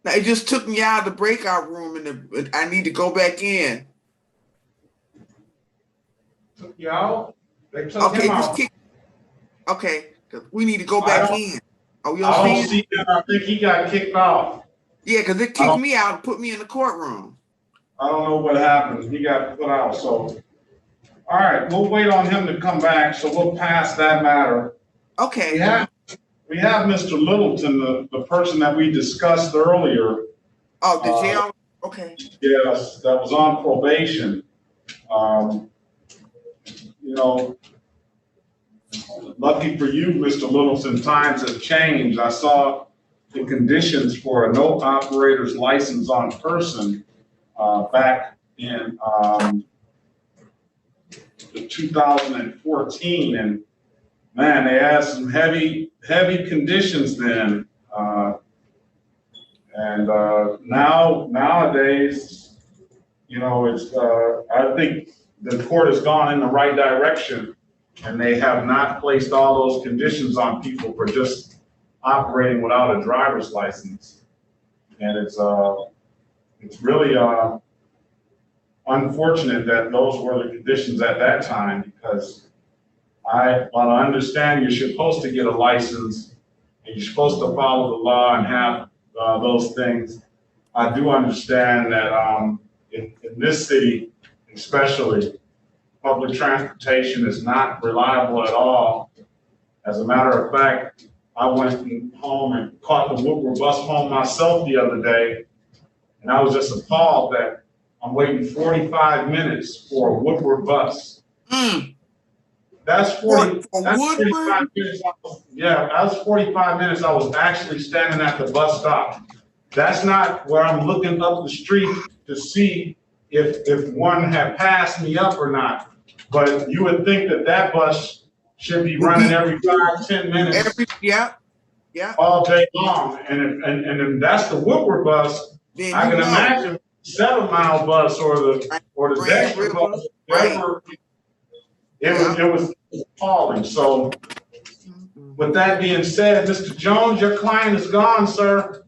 It just took me out of the breakout room and I need to go back in. Took you out? They took Okay, him out. Okay, we need to go I back don't, in. Are we I on don't scene? see him. I think he got kicked off. Yeah, because it kicked me out and put me in the courtroom. I don't know what happened. He got put out, so. All right, we'll wait on him to come back, so we'll pass that matter. Okay. We have Mr. Littleton, the person that we discussed earlier. Oh, the jail? Okay. Yes, that was on probation. You know, lucky for you, Mr. Littleton, times have changed. I saw the conditions for a no operator's license on person back in 2014, and man, they had some heavy conditions then. Nowadays, you know, it's I think the court has gone in the right direction, and they have not placed all those conditions on people for just operating without a driver's license. And it's really unfortunate that those were the conditions at that time, because while I understand you're supposed to get a license and you're supposed to follow the law and have those things, I do understand that in this city, especially, public transportation is not reliable at all. As a matter of fact, I went home and caught the Woodward bus home myself the other day, and I was just appalled that I'm waiting 45 minutes for a Woodward bus. That's 45 minutes. Yeah, that's 45 minutes. I was actually standing at the bus stop. That's not where I'm looking up the street to see if one had passed me up or not. But you would think that bus should be running every 5-10 minutes. All day long. And if that's the Woodward bus, I can imagine 7-mile bus or the Dexter bus. It was appalling. So with that being said, Mr. Jones, your client is gone, sir.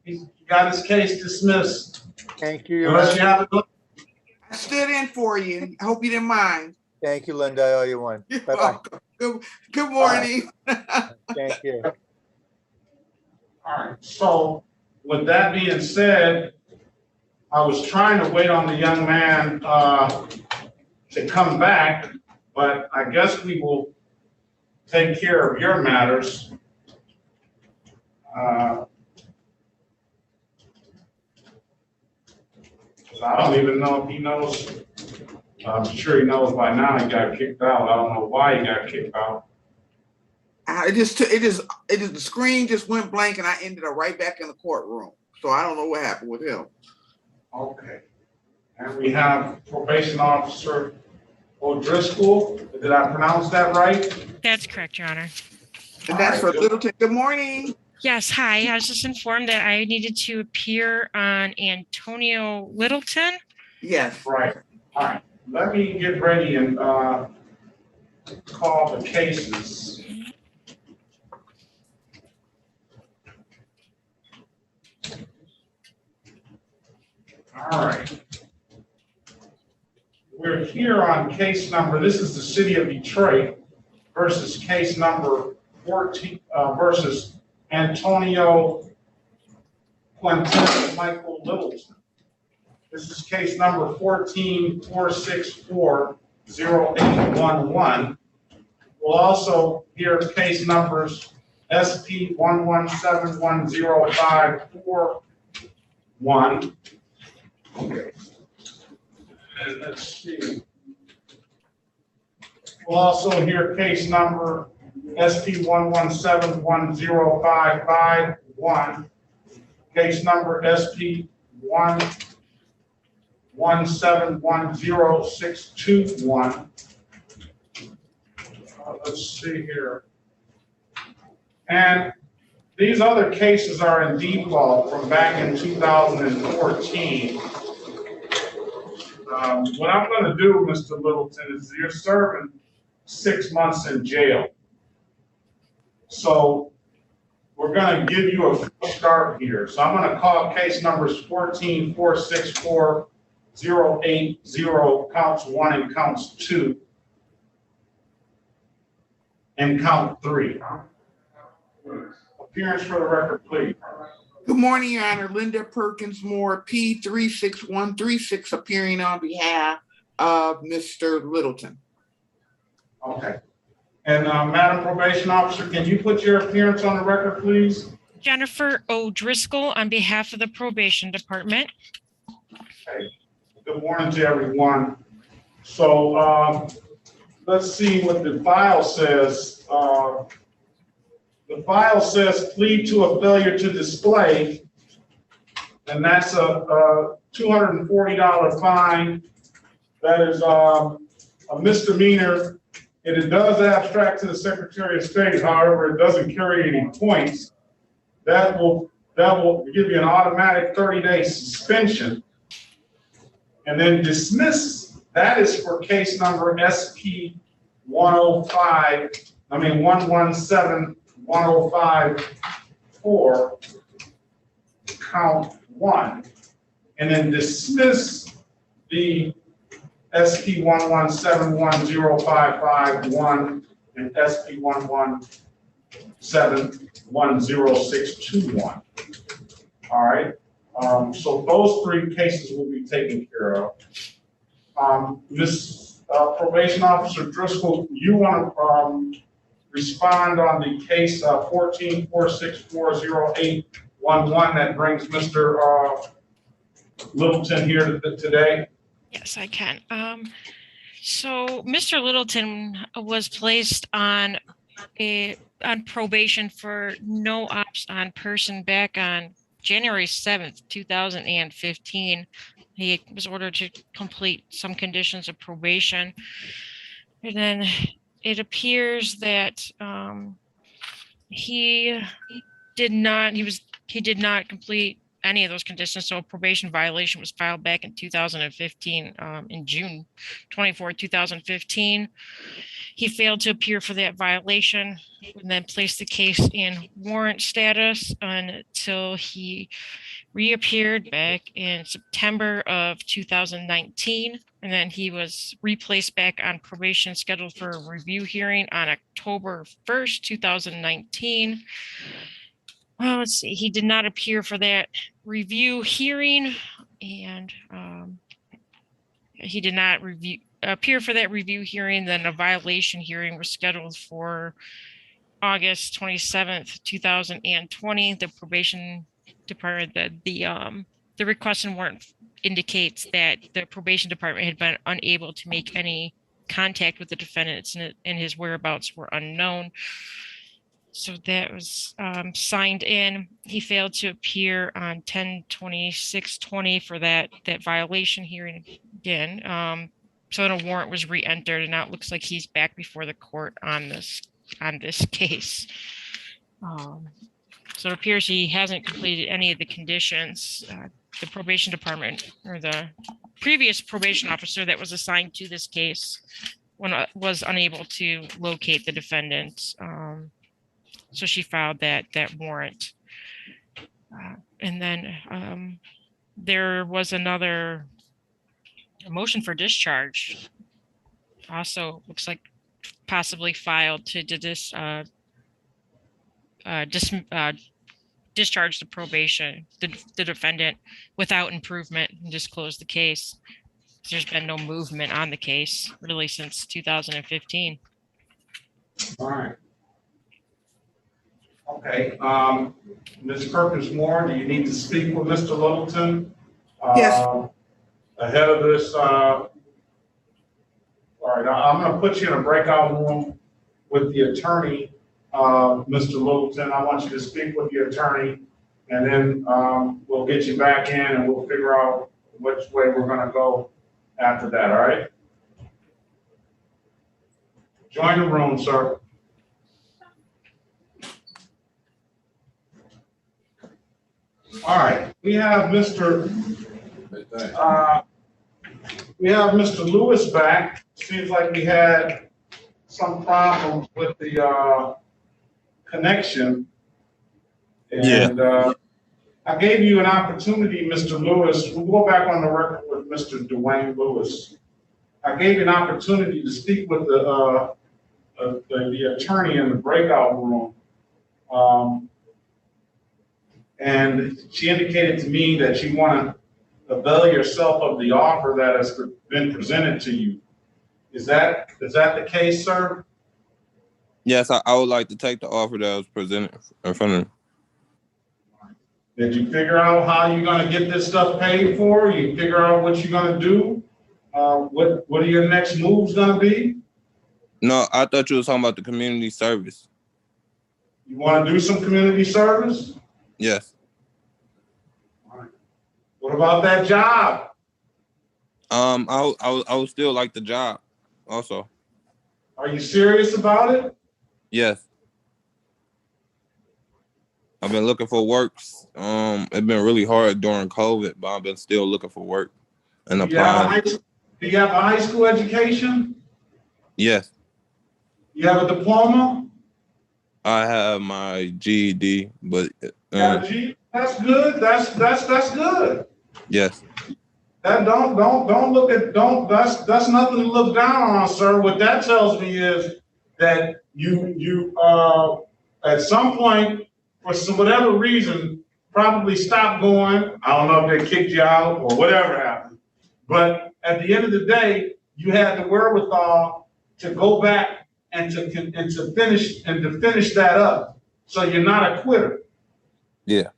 He got his case dismissed. Thank you. Unless you have to. I stood in for you. I hope you didn't mind. Thank you, Linda. I owe you one. Bye-bye. Good morning. Thank you. All right. So with that being said, I was trying to wait on the young man to come back, but I guess we will take care of your matters. I don't even know if he knows. I'm sure he knows by now he got kicked out. I don't know why he got kicked out. The screen just went blank and I ended up right back in the courtroom. So I don't know what happened with him. Okay. And we have probation officer O'Driscoll. Did I pronounce that right? That's correct, Your Honor. And that's for Littleton. Good morning. Yes, hi. I was just informed that I needed to appear on Antonio Littleton. Yes. Right. All right. Let me get ready and call the cases. All right. We're here on case number, this is the City of Detroit versus case number 14 versus Antonio Quintana Michael Littleton. This is case number 14-464-0811. We'll also hear case numbers SP 1171051. Okay. And let's see. We'll also hear case number SP 1171055-1. Case number SP 1171061. Let's see here. And these other cases are in default from back in 2014. What I'm going to do, Mr. Littleton, is you're serving 6 months in jail. So we're going to give you a fresh start here. So I'm going to call case numbers 14-464-080, counts 1 and counts 2, and count 3. Appearance for the record, please. Good morning, Your Honor. Linda Perkins Moore, P36136, appearing on behalf of Mr. Littleton. Okay. And Madam Probation Officer, can you put your appearance on the record, please? Jennifer O'Driscoll on behalf of the probation department. Okay. Good morning to everyone. So let's see what the file says. The file says plead to a failure to display, and that's a $240 fine. That is a misdemeanor. It does abstract to the Secretary of State, however, it doesn't carry any points. That will give you an automatic 30-day suspension. And then dismiss, that is for case number SP 117105-4, count 1. And then dismiss the SP 11710551 and SP 11710621. All right. So those 3 cases will be taken care of. Ms. Probation Officer Driscoll, you want to respond on the case 14464081 that brings Mr. Littleton here today? Yes, I can. So Mr. Littleton was placed on probation for no ops on person back on January 7th, 2015. He was ordered to complete some conditions of probation. And then it appears that he did not complete any of those conditions. So a probation violation was filed back in 2015, in June 24, 2015. He failed to appear for that violation and then placed the case in warrant status until he reappeared back in September of 2019. And then he was replaced back on probation, scheduled for a review hearing on October 1st, 2019. Well, let's see, he did not appear for that review hearing, and he did not appear for that review hearing. Then a violation hearing was scheduled for August 27th, 2020. The probation department, the request and warrant indicates that the probation department had been unable to make any contact with the defendants, and his whereabouts were unknown. So that was signed in. He failed to appear on 10/26/20 for that violation hearing again. So then a warrant was re-entered, and now it looks like he's back before the court on this case. So it appears he hasn't completed any of the conditions. The probation department, or the previous probation officer that was assigned to this case, was unable to locate the defendant. So she filed that warrant. And then there was another motion for discharge. Also looks like possibly filed to discharge the probation, the defendant without improvement, and just close the case. There's been no movement on the case really since 2015. All right. Okay. Ms. Perkins Moore, do you need to speak with Mr. Littleton? Yes. Ahead of this, all right, I'm going to put you in a breakout room with the attorney, Mr. Littleton. I want you to speak with the attorney, and then we'll get you back in and we'll figure out which way we're going to go after that, all right? Join the room, sir. All right, we have Mr. Lewis back. Seems like we had some problems with the connection. And I gave you an opportunity, Mr. Lewis. We'll go back on the record with Mr. Dwayne Lewis. I gave you an opportunity to speak with the attorney in the breakout room. And she indicated to me that you want to avail yourself of the offer that has been presented to you. Is that the case, sir? Yes, I would like to take the offer that was presented in front of me. Did you figure out how you're gonna get this stuff paid for? You figure out what you're gonna do? What are your next moves gonna be? No, I thought you were talking about the community service. You wanna do some community service? Yes. What about that job? I would still like the job also. Are you serious about it? Yes. I've been looking for work. It's been really hard during COVID, but I've been still looking for work and applying. Do you have a high school education? Yes. You have a diploma? I have my GED, but That's good. That's good. yes. That don't look at that's nothing to look down on, sir. What that tells me is that you at some point, for whatever reason, probably stopped going. I don't know if they kicked you out or whatever happened. But at the end of the day, you had the wherewithal to go back and to finish that up. So you're not a quitter. Yeah.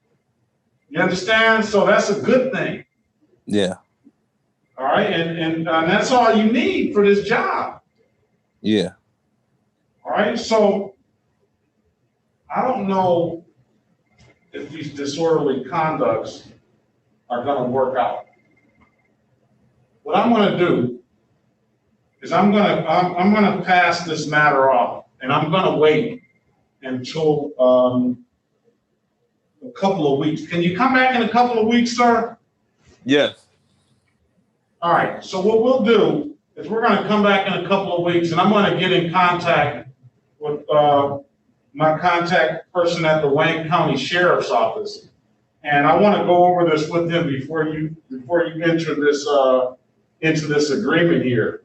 You understand? So that's a good thing. Yeah. All right, and that's all you need for this job. Yeah. All right, so I don't know if these disorderly conducts are going to work out. What I'm going to do is I'm going to pass this matter off, and I'm going to wait until a couple of weeks. Can you come back in a couple of weeks, sir? Yes. All right, so what we'll do is we're going to come back in a couple of weeks, and I'm going to get in contact with my contact person at the Wayne County Sheriff's Office, and I want to go over this with him before you enter this into this agreement here,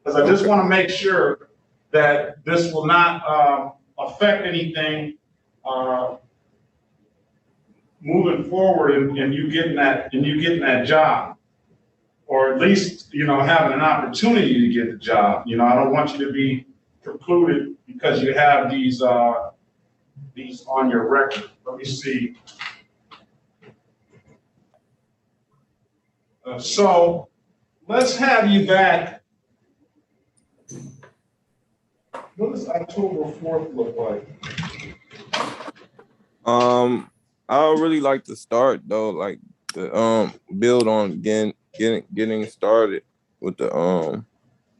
because I just want to make sure that this will not affect anything moving forward, and you getting that job. Or at least, having an opportunity to get the job. I don't want you to be precluded because you have these on your record. Let me see. So let's have you back. What does October 4th look like? I would really like to start though, like the build on getting started with the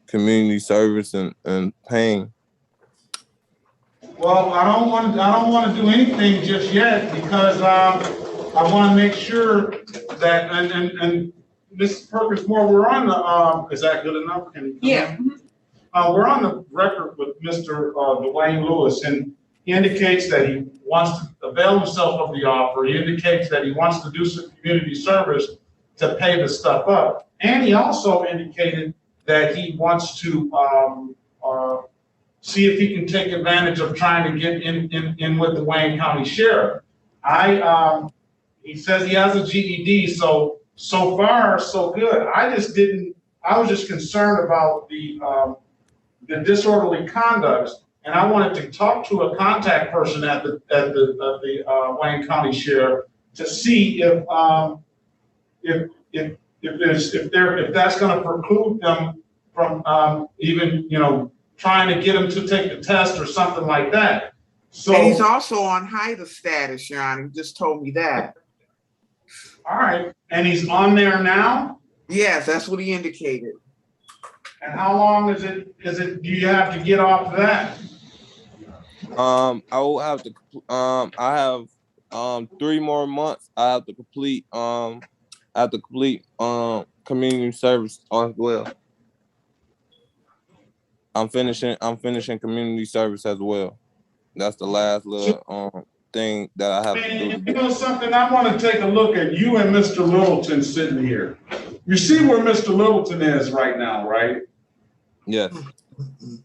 community service and paying. Well, I don't want to do anything just yet because I want to make sure that and Mrs. Perkins Moore, we're on the is that good enough? Yeah. We're on the record with Mr. Dwayne Lewis, and he indicates that he wants to avail himself of the offer. He indicates that he wants to do some community service to pay the stuff up. And he also indicated that he wants to see if he can take advantage of trying to get in with the Wayne County Sheriff. He says he has a GED, so far, so good. I was just concerned about the disorderly conduct, and I wanted to talk to a contact person at the Wayne County Sheriff to see if that's going to preclude them from even trying to get him to take the test or something like that. So, and he's also on HIDA status, Your Honor. He just told me that. All right, and he's on there now? Yes, that's what he indicated. And how long is it do you have to get off that? I will have to I have 3 more months. I have to complete community service as well. I'm finishing community service as well. That's the last little thing that I have to do. You know something? I want to take a look at you and Mr. Littleton sitting here. You see where Mr. Littleton is right now, right? Yes.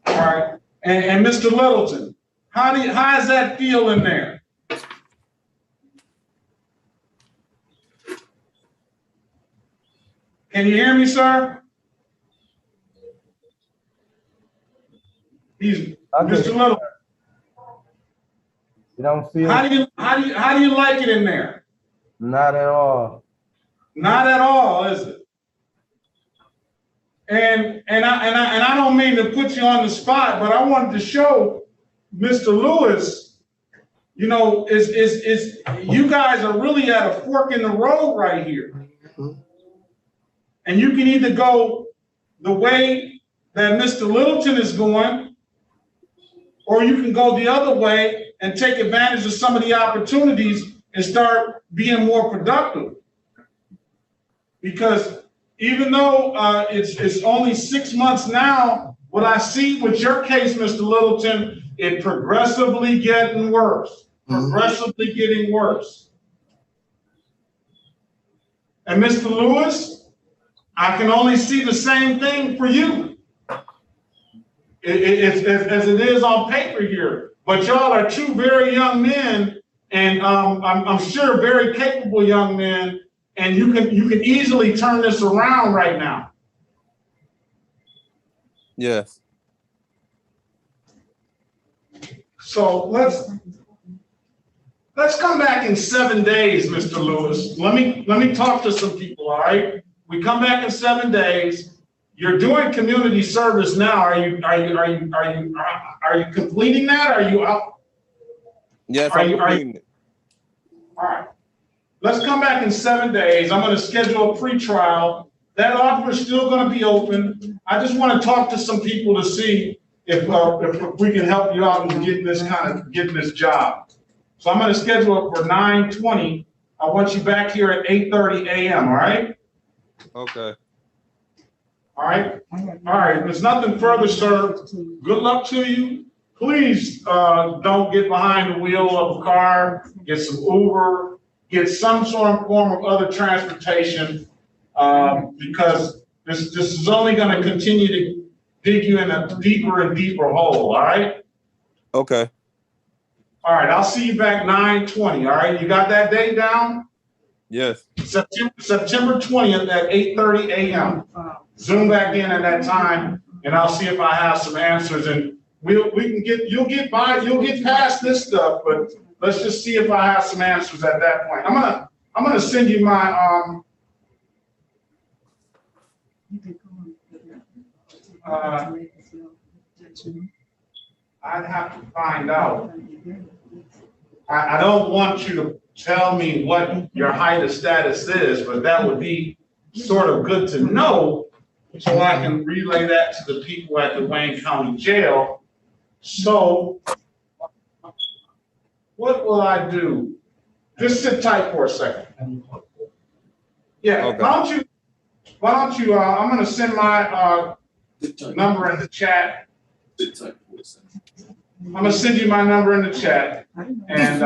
All right. And Mr. Littleton, how does that feel in there? Can you hear me, sir? He's Mr. Little. You don't feel? How do you like it in there? Not at all. Not at all, is it? And I don't mean to put you on the spot, but I wanted to show Mr. Lewis, you know, is you guys are really at a fork in the road right here. And you can either go the way that Mr. Littleton is going, or you can go the other way and take advantage of some of the opportunities and start being more productive. Because even though it's only 6 months now, what I see with your case, Mr. Littleton, it progressively getting worse, progressively getting worse. And Mr. Lewis, I can only see the same thing for you. As it is on paper here. But y'all are two very young men, and I'm sure very capable young men, and you can easily turn this around right now. Yes. So let's come back in 7 days, Mr. Lewis. Let me talk to some people, all right? We come back in 7 days. You're doing community service now. Are you completing that? Are you out? Yes, I'm completing it. All right. Let's come back in 7 days. I'm going to schedule a pre-trial. That offer is still going to be open. I just want to talk to some people to see if we can help you out in getting this job. So I'm going to schedule it for 9:20. I want you back here at 8:30 a.m. All right? Okay. All right. All right. There's nothing further, sir. Good luck to you. Please don't get behind the wheel of a car. Get some Uber. Get some sort of form of other transportation, because this is only going to continue to dig you in a deeper and deeper hole. All right. Okay. All right. I'll see you back 9:20. All right. You got that date down? Yes. September 20th at 8:30 a.m. Zoom back in at that time, and I'll see if I have some answers. And you'll get past this stuff, but let's just see if I have some answers at that point. I'm gonna send you my I'd have to find out. I don't want you to tell me what your HIDTA status is, but that would be sort of good to know, so I can relay that to the people at the Wayne County Jail. So what will I do? Just sit tight for a second. Yeah, okay. why don't you, I'm gonna send my number in the chat. I'm gonna send you my number in the chat, and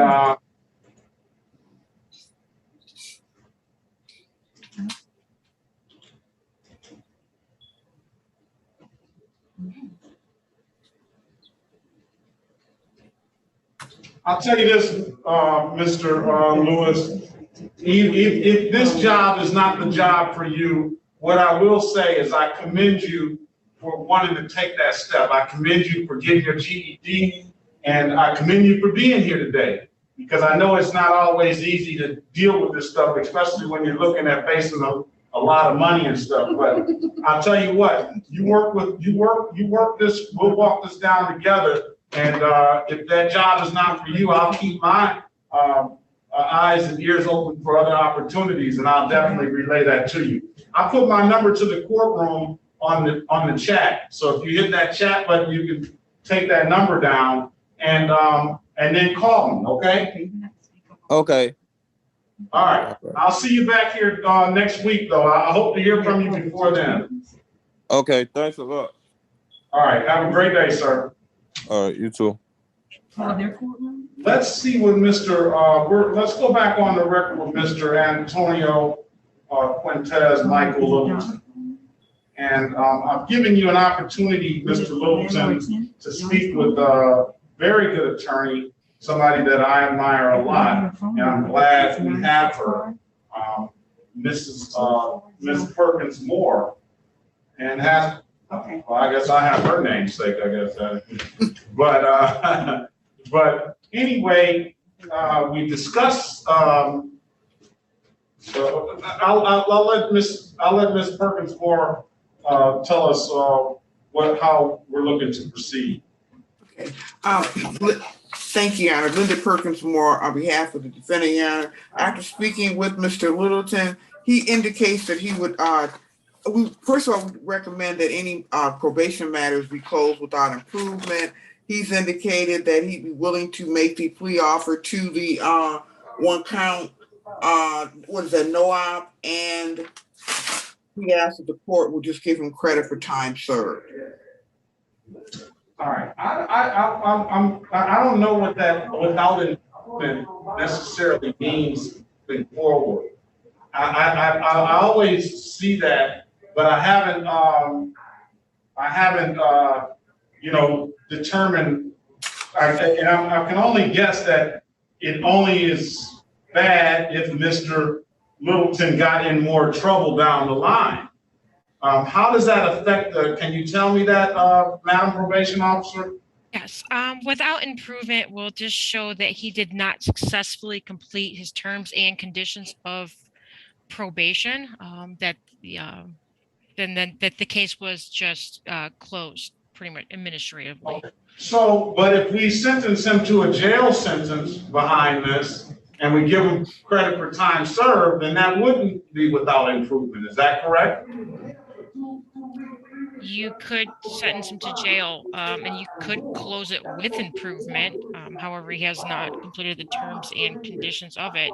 I'll tell you this, Mr. Lewis, if this job is not the job for you, what I will say is I commend you for wanting to take that step. I commend you for getting your GED, and I commend you for being here today, because I know it's not always easy to deal with this stuff, especially when you're looking at facing a lot of money and stuff. But I'll tell you what, you work this, we'll walk this down together. And if that job is not for you, I'll keep my eyes and ears open for other opportunities, and I'll definitely relay that to you. I put my number to the courtroom on the chat, so if you hit that chat button, you can take that number down and then call me. Okay. Okay. All right. I'll see you back here next week, though. I hope to hear from you before then. Okay. Thanks a lot. All right. Have a great day, sir. All right. You too. Let's see what let's go back on the record with Mr. Antonio Quintez Michael Littleton. And I'm giving you an opportunity, Mr. Littleton, to speak with a very good attorney, somebody that I admire a lot, and I'm glad we have her. Ms. Perkins Moore, and has, well, I guess I have her namesake, I guess. But anyway, we discussed, so I'll let Ms. Perkins Moore tell us how we're looking to proceed. Okay. Thank you, Your Honor. Linda Perkins Moore on behalf of the defendant, Your Honor. After speaking with Mr. Littleton, he indicates that he would, first of all, recommend that any probation matters be closed without improvement. He's indicated that he'd be willing to make the plea offer to the one count, no-op, and he asked if the court would just give him credit for time served. All right, I don't know what that without improvement necessarily means going forward. I always see that, but I haven't determined. I can only guess that it only is bad if Mr. Littleton got in more trouble down the line. How does that affect can you tell me that, Madam Probation Officer? Yes, without improvement will just show that he did not successfully complete his terms and conditions of probation, that the case was just closed pretty much administratively. Okay. So, but if we sentence him to a jail sentence behind this and we give him credit for time served, then that wouldn't be without improvement. Is that correct? You could sentence him to jail, and you could close it with improvement. However, he has not completed the terms and conditions of it.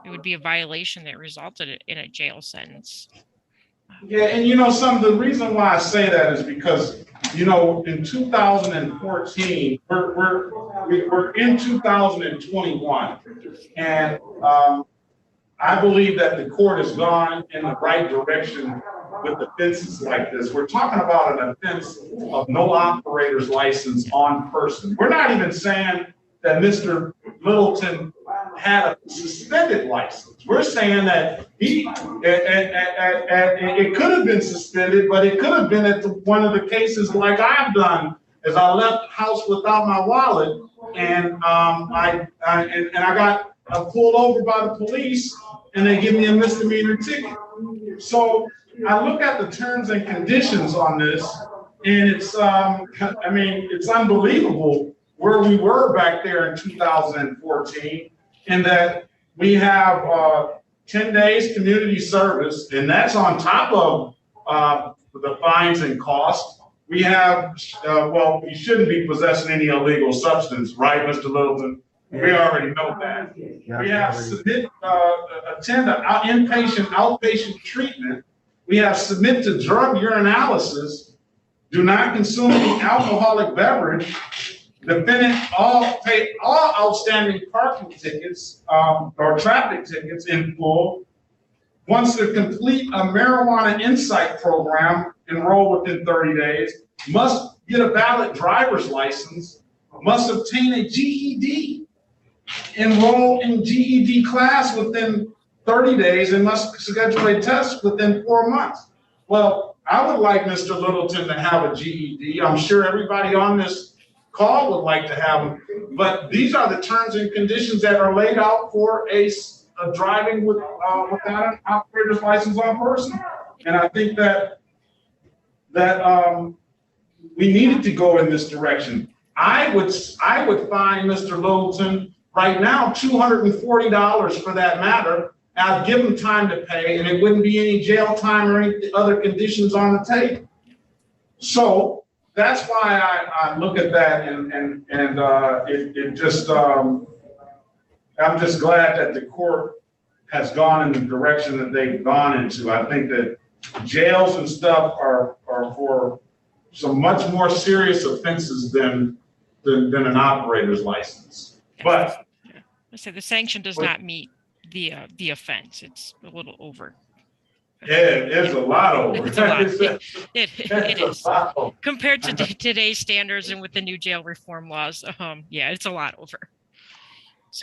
It would be a violation that resulted in a jail sentence. Yeah, and the reason why I say that is because, in 2014, we're in 2021, and I believe that the court has gone in the right direction with offenses like this. We're talking about an offense of no operator's license on person. We're not even saying that Mr. Littleton had a suspended license. We're saying that it could have been suspended, but it could have been at one of the cases like I've done, as I left the house without my wallet, and I got pulled over by the police, and they give me a misdemeanor ticket. So I look at the terms and conditions on this, and it's it's unbelievable where we were back there in 2014, in that we have 10 days community service, and that's on top of the fines and costs. We have, you shouldn't be possessing any illegal substance, right, Mr. Littleton? We already know that. We have attend inpatient, outpatient treatment. We have submit to drug urinalysis, do not consume any alcoholic beverage, defendant pay all outstanding parking tickets or traffic tickets in full. Wants to complete a marijuana insight program, enroll within 30 days, must get a valid driver's license, must obtain a GED, enroll in GED class within 30 days, and must schedule a test within 4 months. Well, I would like Mr. Littleton to have a GED. I'm sure everybody on this call would like to have them, but these are the terms and conditions that are laid out for a driving without an operator's license on person. And I think that we needed to go in this direction. I would fine Mr. Littleton right now $240 for that matter. I'd give him time to pay, and it wouldn't be any jail time or any other conditions on the table. So that's why I look at that, and it just I'm just glad that the court has gone in the direction that they've gone into. I think that jails and stuff are for some much more serious offenses than an operator's license. But I say the sanction does not meet the offense. It's a little over. Yeah, it's a lot over. It's a lot. It is compared to today's standards and with the new jail reform laws. Yeah, it's a lot over.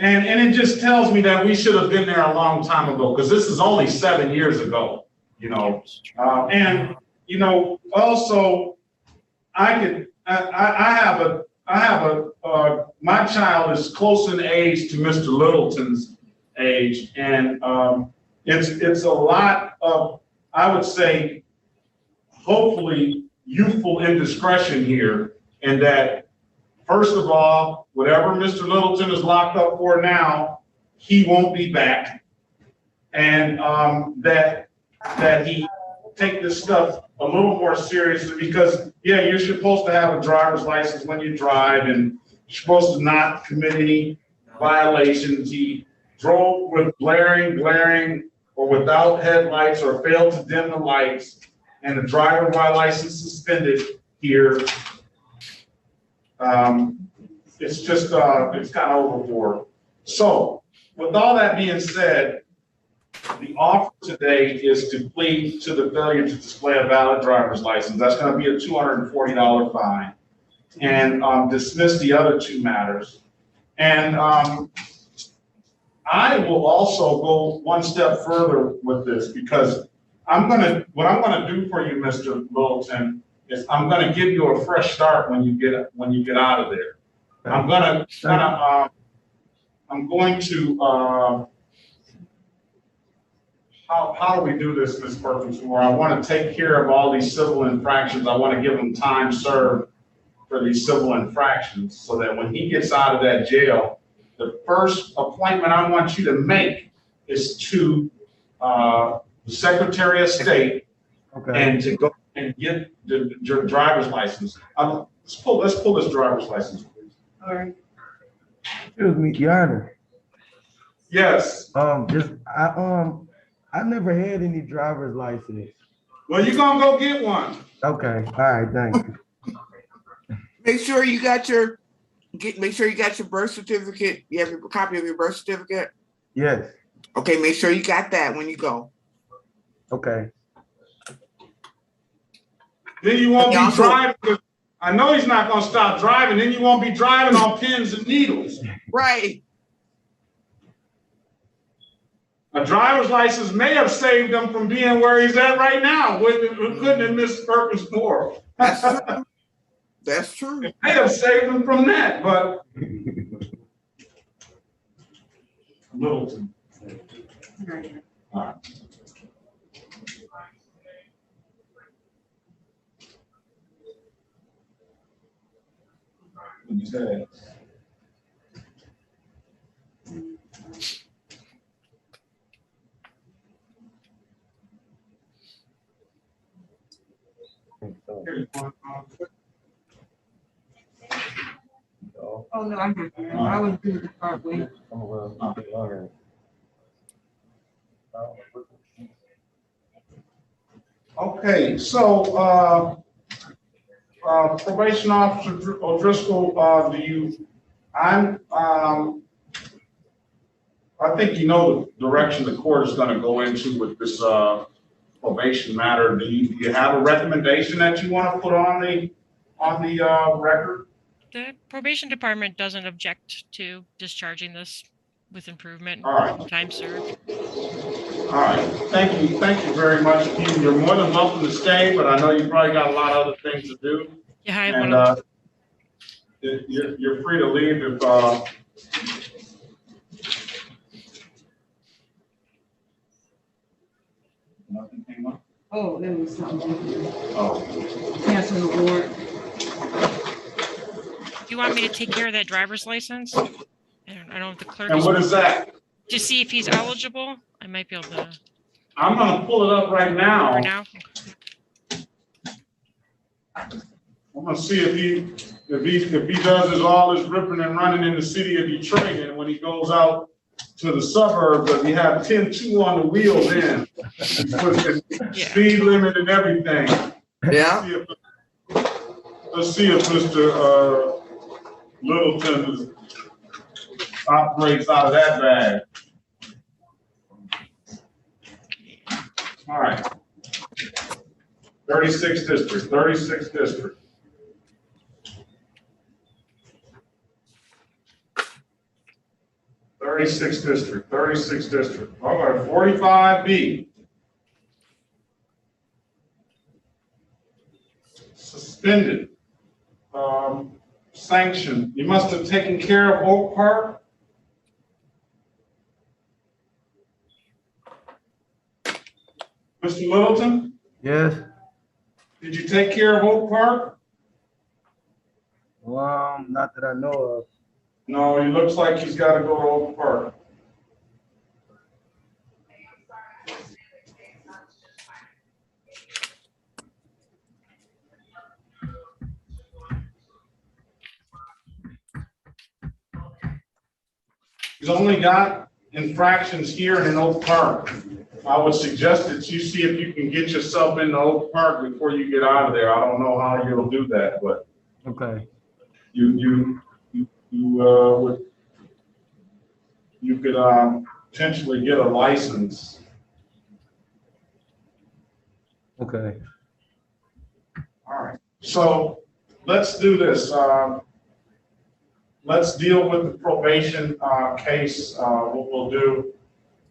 And it just tells me that we should have been there a long time ago, because this is only 7 years ago, you know. And, you know, also, I have a, my child is close in age to Mr. Littleton's age, and it's a lot of, I would say, hopefully youthful indiscretion here, and that, first of all, whatever Mr. Littleton is locked up for now, he won't be back. And that he take this stuff a little more seriously, because yeah, you're supposed to have a driver's license when you drive, and you're supposed to not commit any violations. He drove with glaring, or without headlights, or failed to dim the lights, and the driver license suspended here. It's just, it's kind of overboard. So with all that being said, the offer today is to plead to the failure to display a valid driver's license. That's going to be a $240 fine, and dismiss the other 2 matters. And I will also go one step further with this, because what I'm going to do for you, Mr. Littleton, is I'm going to give you a fresh start when you get out of there. I'm going to how do we do this, Ms. Perkins? Where I want to take care of all these civil infractions. I want to give him time served for these civil infractions, so that when he gets out of that jail, the first appointment I want you to make is to the Secretary of State, and to go and get the driver's license. Let's pull this driver's license, please. All right. Excuse me, Your Honor. Yes. I never had any driver's license. Well, you're gonna go get one. Okay, all right, thank you. Make sure you got your birth certificate. You have a copy of your birth certificate? Yes. Okay, make sure you got that when you go. Okay. Then you won't be driving. I know he's not gonna stop driving. Then you won't be driving on pins and needles. Right. A driver's license may have saved him from being where he's at right now. Couldn't have missed Perkins more. That's true. That's true. It may have saved him from that, but Littleton. All right. What you said. Oh, no, I'm not there. I was doing the part way. Okay, so probation officer O'Driscoll, I think you know the direction the court is going to go into with this probation matter. Do you have a recommendation that you want to put on the record? The probation department doesn't object to discharging this with improvement. All right. Time served. All right, thank you very much. You're more than welcome to stay, but I know you probably got a lot of other things to do. Yeah, And you're free to leave if nothing came up. Oh, there was something. Oh. Cancel the warrant. Do you want me to take care of that driver's license? I don't know if the clerk. And what is that? To see if he's eligible. I might be able to. I'm gonna pull it up right now. For now. I'm gonna see if he does all this ripping and running in the city of Detroit, and when he goes out to the suburbs, if he have 10-2 on the wheel, then speed limit and everything. Yeah. Let's see if Mr. Littleton operates out of that bag. All right. 36th district, 36th district. 36th district, 36th district. All right, 45B. Suspended. Sanction. You must have taken care of Oak Park. Mr. Littleton, Yes. did you take care of Oak Park? Not that I know of. No, he looks like he's got to go to Oak Park. He's only got infractions here in Oak Park. I would suggest that you see if you can get yourself into Oak Park before you get out of there. I don't know how you'll do that, but Okay. you could potentially get a license. Okay. All right. So let's do this. Let's deal with the probation case. What we'll do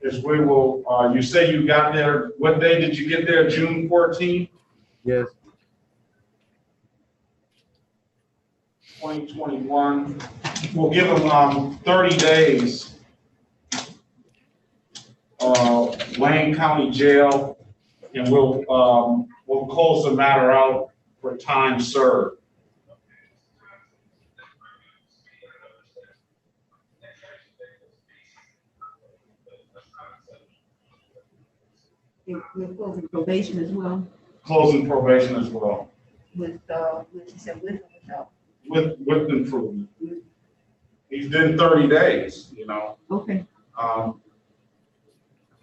is we will, you say you got there, what day did you get there? June 14th? Yes. 2021. We'll give them 30 days. Wayne County Jail, and we'll close the matter out for time served. We're closing probation as well, Closing probation as well, with, what you said, with or without? with improvement. He's been 30 days, you know. Okay. I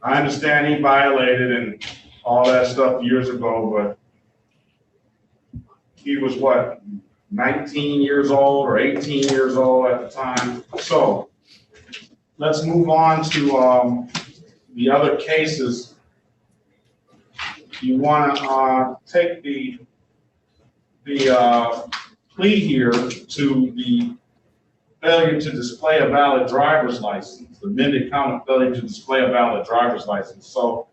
understand he violated and all that stuff years ago, but he was what, 19 years old or 18 years old at the time. So let's move on to the other cases. You want to take the plea here to the failure to display a valid driver's license, the amended count of failure to display a valid driver's license. So,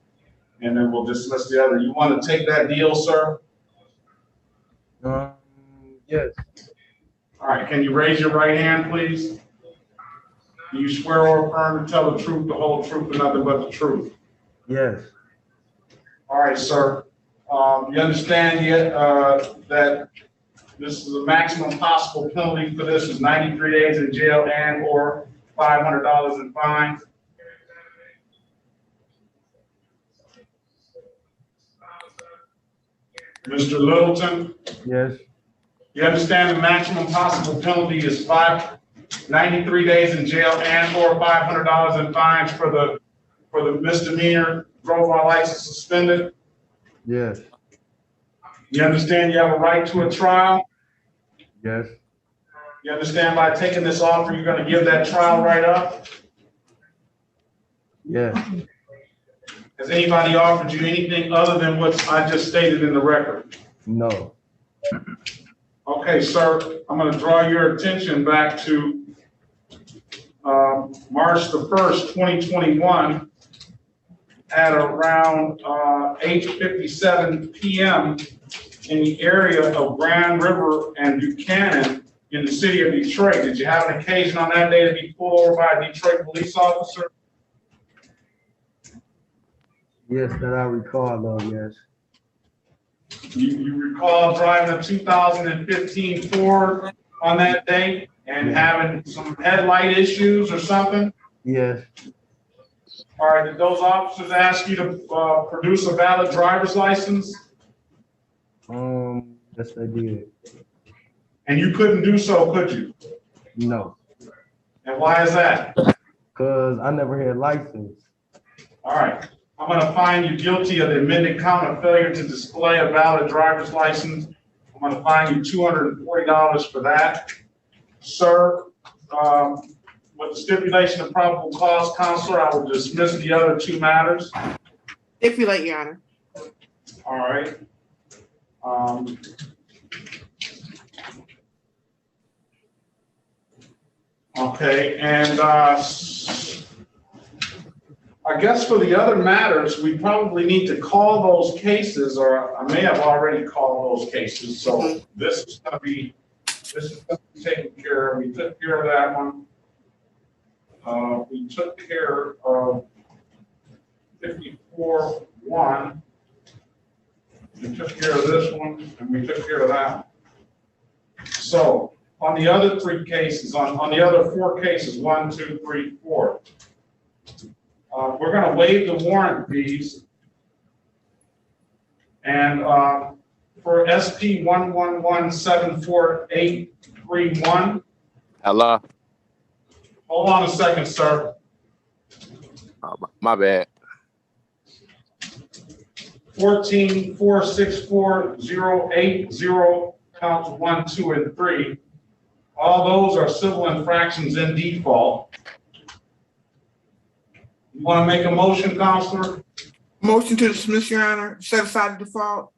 and then we'll dismiss the other. You want to take that deal, sir? Yes. All right, can you raise your right hand, please? Do you swear or affirm to tell the truth, the whole truth, and nothing but the truth? Yes. All right, sir. You understand yet that this is the maximum possible penalty for this is 93 days in jail and or $500 in fines? Mr. Littleton? Yes. You understand the maximum possible penalty is 93 days in jail and or $500 in fines for the misdemeanor, drove while license suspended? Yes. You understand you have a right to a trial? Yes. You understand by taking this offer, you're going to give that trial right up? Yes. Has anybody offered you anything other than what I just stated in the record? No. Okay, sir, I'm going to draw your attention back to March the 1st, 2021 at around 8:57 p.m. in the area of Grand River and Buchanan in the city of Detroit. Did you have an occasion on that day to be pulled over by a Detroit police officer? Yes, that I recall of, yes. You recall driving a 2015 Ford on that day and having some headlight issues or something? Yes. All right, did those officers ask you to produce a valid driver's license? Yes, I did. And you couldn't do so, could you? No. And why is that? Because I never had license. All right, I'm gonna find you guilty of the amended count of failure to display a valid driver's license. I'm gonna fine you $240 for that. Sir, with the stipulation of probable cause, Counselor, I will dismiss the other two matters. Stipulate, Your Honor. All right. Okay, and I guess for the other matters, we probably need to call those cases, or I may have already called those cases. So this is gonna be taken care of. We took care of that one. We took care of 54-1. We took care of this one, and we took care of that one. So on the other three cases, on the other four cases, 1, 2, 3, 4, we're going to waive the warrant fees. And for SP 111-74831. Hello. Hold on a second, sir. Oh, my bad. 14-464-080 counts 1, 2, and 3. All those are civil infractions in default. You want to make a motion, Counselor? Motion to dismiss, Your Honor, set aside the default.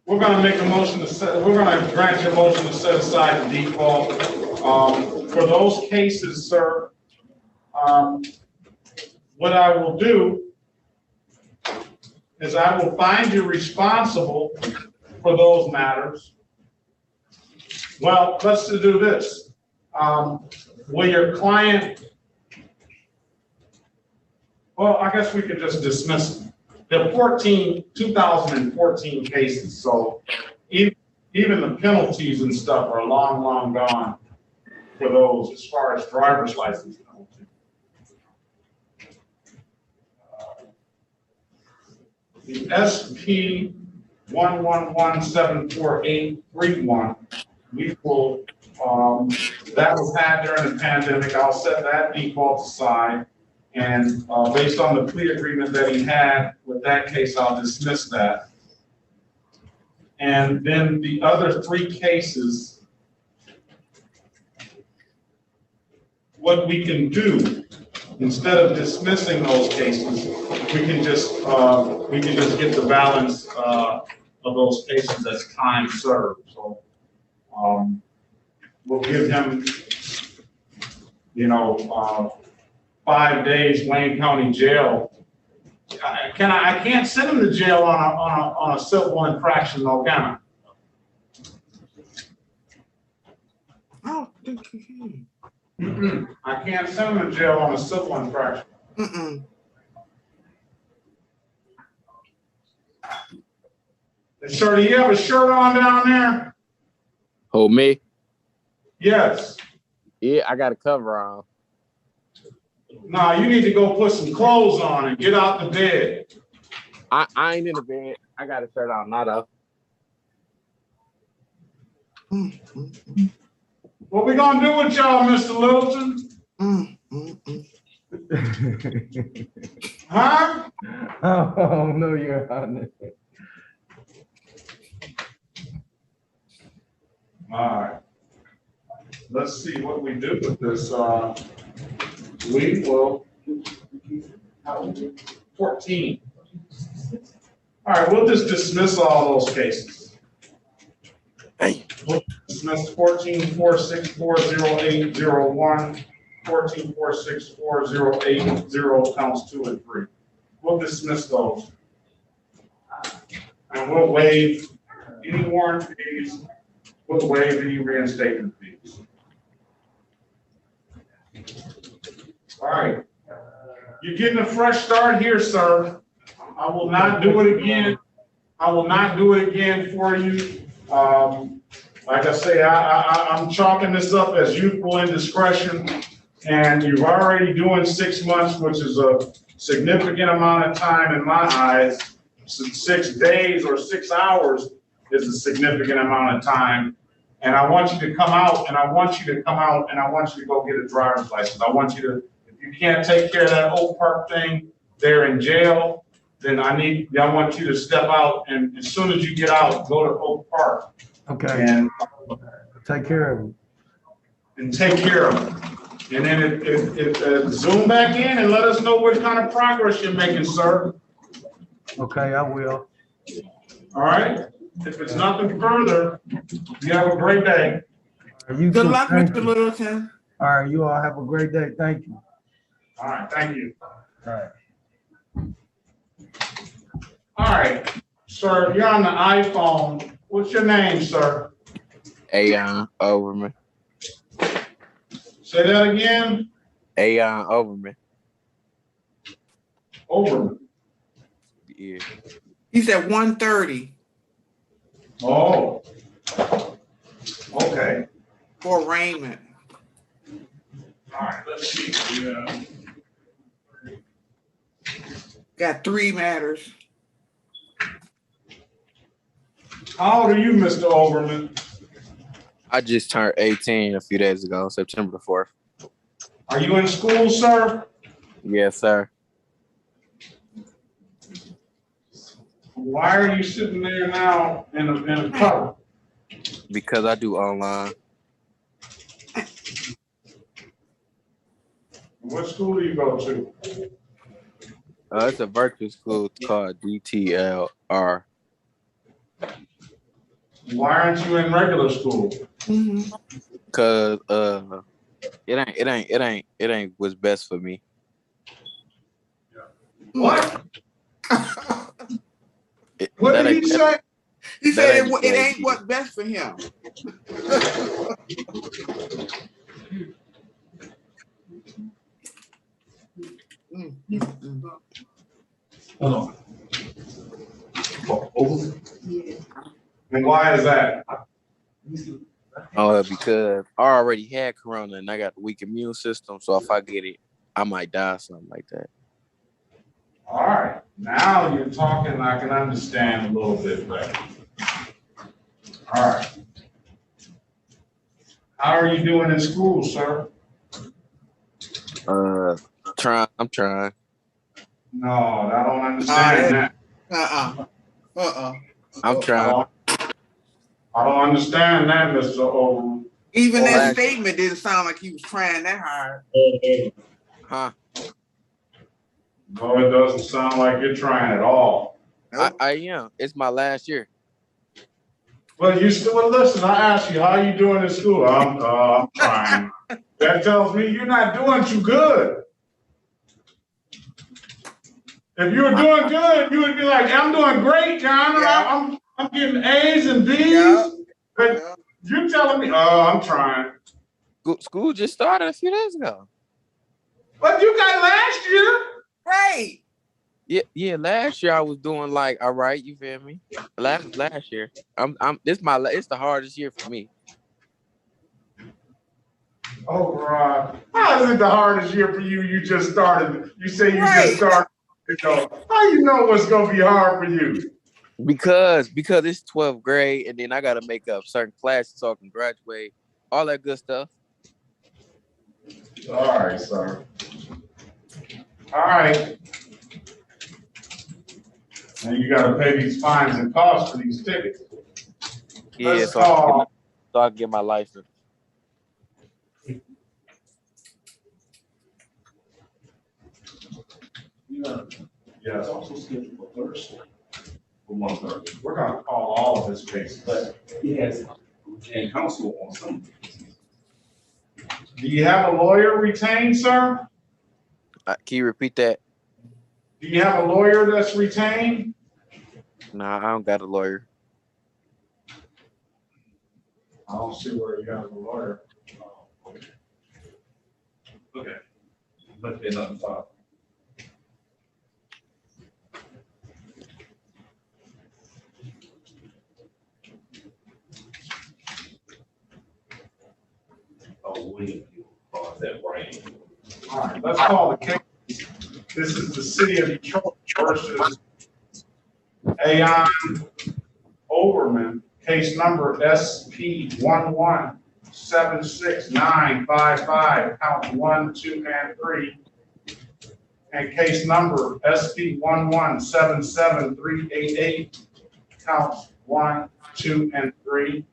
We're going to make a motion to set, we're going to grant your motion to set aside the default. For those cases, sir, what I will do is I will find you responsible for those matters. Well, let's do this. Will your client, well, I guess we could just dismiss them. There are 2014 cases, so even the penalties and stuff are long, long gone for those as far as driver's license penalty. The SP 111-74831, we will, that was had during the pandemic. I'll set that default aside. And based on the plea agreement that he had with that case, I'll dismiss that. And then the other three cases, what we can do, instead of dismissing those cases, we can just get the balance of those cases as time served. So we'll give him, 5 days Wayne County Jail. I can't send him to jail on a civil infraction, though, can I? I don't think you can. I can't send him to jail on a civil infraction. Sir, do you have a shirt on down there? Who, me? Yes. Yeah, I got a cover on. No, you need to go put some clothes on and get out the bed. I ain't in the bed. I got a shirt on, not up. What we gonna do with y'all, Mr. Littleton? Huh? Oh, no, Your Honor. All right. Let's see what we do with this. We will 14. All right, we'll just dismiss all those cases. We'll dismiss 14-464-0801, 14-464-080 counts 2 and 3. We'll dismiss those. And we'll waive any warrant fees. We'll waive any reinstatement fees. All right. You're getting a fresh start here, sir. I will not do it again. I will not do it again for you. Like I say, I'm chalking this up as youthful indiscretion, and you're already doing 6 months, which is a significant amount of time in my eyes. 6 days or 6 hours is a significant amount of time. And I want you to come out, and I want you to come out, and I want you to go get a driver's license. I want you to, if you can't take care of that Oak Park thing, they're in jail, then I want you to step out, and as soon as you get out, go to Oak Park. Okay. And take care of him. And take care of them. And then zoom back in and let us know what kind of progress you're making, sir. Okay, I will. All right. If it's nothing further, you have a great day. Good luck, Mr. Littleton. All right, you all have a great day. Thank you. All right, thank you. All right. All right, sir, you're on the iPhone. What's your name, sir? Aeon Overman. Say that again? Aeon Overman. Overman. Yeah. He's at 130 Oh. Okay. for arraignment. All right, let's see. Yeah. Got 3 matters. How old are you, Mr. Overman? I just turned 18 a few days ago, September the 4th. Are you in school, sir? Yes, sir. Why are you sitting there now in a cover? Because I do online. What school do you go to? It's a virtual school called DTLR. Why aren't you in regular school? Cause it ain't what's best for me. What? What did he say? He said it ain't what's best for him. Hold on. And why is that? Because I already had corona and I got a weak immune system, so if I get it, I might die or something like that. All right, now you're talking, I can understand a little bit better. All right. How are you doing in school, sir? I'm trying. No, I don't understand that. I'm trying. I don't understand that, Mr. Overman. Even that statement didn't sound like he was trying that hard. Huh? No, it doesn't sound like you're trying at all. I am. It's my last year. Well, you still, well, listen, I asked you, how are you doing in school? I'm trying. That tells me you're not doing too good. If you were doing good, you would be like, I'm doing great, John. Yeah. I'm getting A's and B's. Yeah. But you're telling me, I'm trying. School just started a few days ago. But you got last year. Right. Yeah. Last year I was doing like all right. You feel me? Last year. It's the hardest year for me. Oh, Rod, how is it the hardest year for you? You just started. You say you just started. How you know what's gonna be hard for you? Because it's 12th grade, and then I gotta make up certain classes so I can graduate. All that good stuff. All right, sir. All right. And you got to pay these fines and costs for these tickets. Yeah, so I can get my license. Yeah, it's also scheduled for Thursday. For 1:30. We're going to call all of his cases. But he has and counsel on some. Do you have a lawyer retained, sir? Can you repeat that? Do you have a lawyer that's retained? Nah, I don't got a lawyer. I don't see where you have a lawyer. Okay. But they're not filed. Oh, William, that right. All right, let's call the case. This is the city of Detroit versus Aeon Overman, case number SP11-76955, counts 1, 2, and 3. And case number SP11-77388, counts 1, 2, and 3.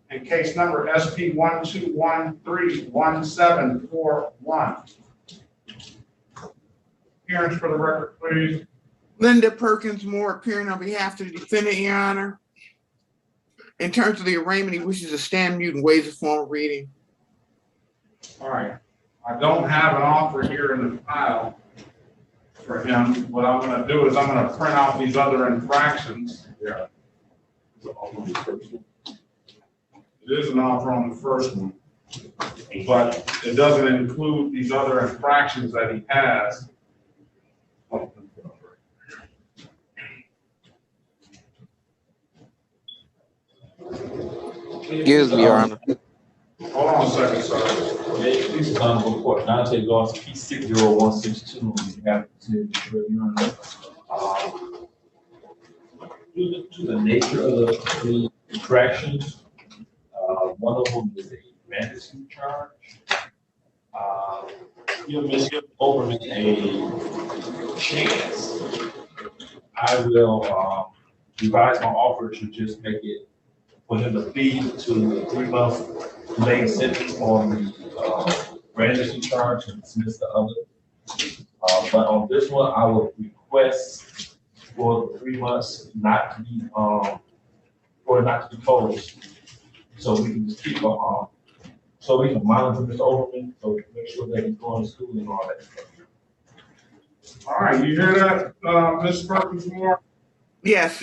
And case number SP12131741. Appearance for the record, please. Linda Perkins Moore appearing on behalf of the defendant, Your Honor. In terms of the arraignment, he wishes to stand mute and waives the formal reading. All right. I don't have an offer here in the file for him. What I'm gonna do is I'm gonna print out these other infractions. Yeah. It is an offer on the first one, but it doesn't include these other infractions that he has. Excuse me, Your Honor. Hold on a second, sir. Please come report Dante Goss, P60162 on behalf of the city of Detroit, Your Honor. To the nature of the infractions, one of them is a mandatory charge. Give Mr. Overman a chance. I will revise my offer to just make it for him to plead to the 3-month delayed sentence on the brandishing charge and dismiss the other. But on this one, I will request for the 3 months not to be for it not to be closed, so we can just keep so we can monitor Mr. Overman, so we can make sure that he's going to school and all that stuff. All right, you hear that, Ms. Perkins Moore? Yes.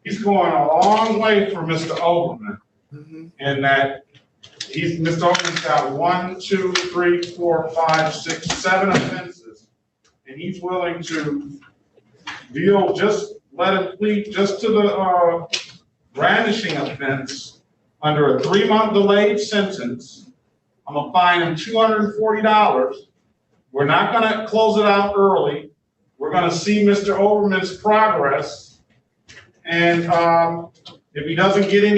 He's going a long way for Mr. Overman. Mhm. In that Mr. Overman's got 1, 2, 3, 4, 5, 6, 7 offenses. And he's willing to let him plead just to the brandishing offense under a 3-month delayed sentence. I'm gonna fine him $240. We're not gonna close it out early. We're gonna see Mr. Overman's progress. And if he doesn't get in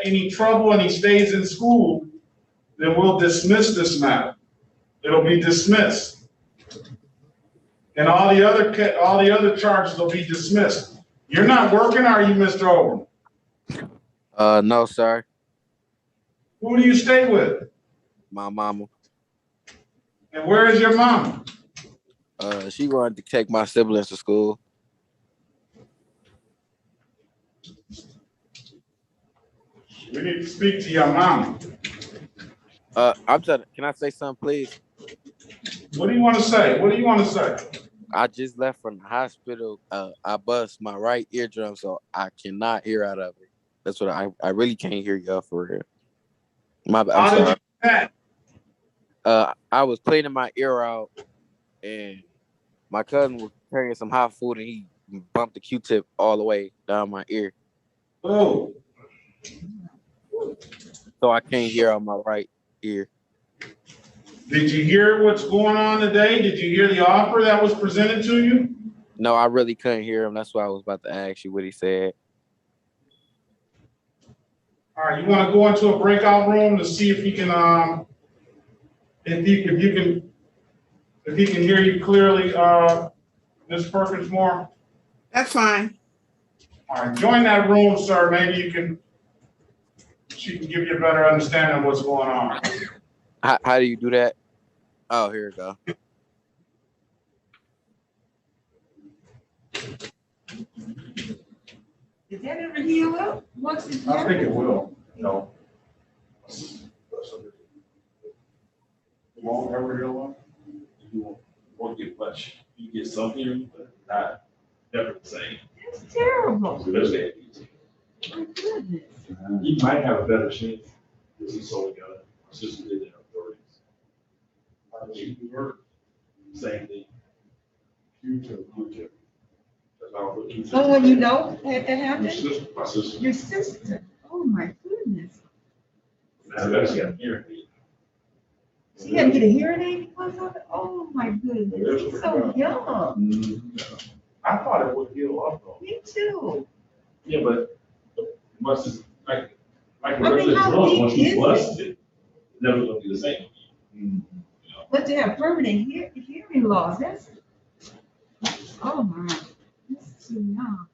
any trouble and he stays in school, then we'll dismiss this matter. It'll be dismissed. And all the other charges will be dismissed. You're not working, are you, Mr. Overman? No, sir. Who do you stay with? My mama. And where is your mom? She wanted to take my siblings to school. We need to speak to your mom. I'm trying. Can I say something, please? What do you want to say? What do you want to say? I just left from the hospital. I bust my right eardrum, so I cannot hear out of it. That's what I really can't hear y'all for real. I'm How did sorry. you do that? I was cleaning my ear out, and my cousin was carrying some hot food, and he bumped the Q-tip all the way down my ear. Oh. So I can't hear on my right ear. Did you hear what's going on today? Did you hear the offer that was presented to you? No, I really couldn't hear him. That's why I was about to ask you what he said. All right, you want to go into a breakout room to see if he can if he can hear you clearly, Ms. Perkins Moore? That's fine. All right, join that room, sir. Maybe she can give you a better understanding of what's going on. How do you do that? Oh, here we go. Did that ever heal up once it's I think done? it will, you know. It won't ever heal up. You won't get much. You get some hearing, but not never the same. That's terrible. Especially at PT. My goodness. He might have a better chance because he's so young. It's just in their 30s. How does he work? Same thing. Q-tip. That's how I put Q-tip. Oh, and you know had that happen? My sister. Your sister? Oh, my goodness. Now that's got hearing aid. She had to get a hearing aid because of it? Oh, my goodness. She's so young. I thought it would heal up though. Me too. Yeah, but once it's like I the mean, rest of the how drugs, deep once is you it? bust it, it's never gonna be the same. You know? But to have permanent hearing loss, that's, oh my, that's too young.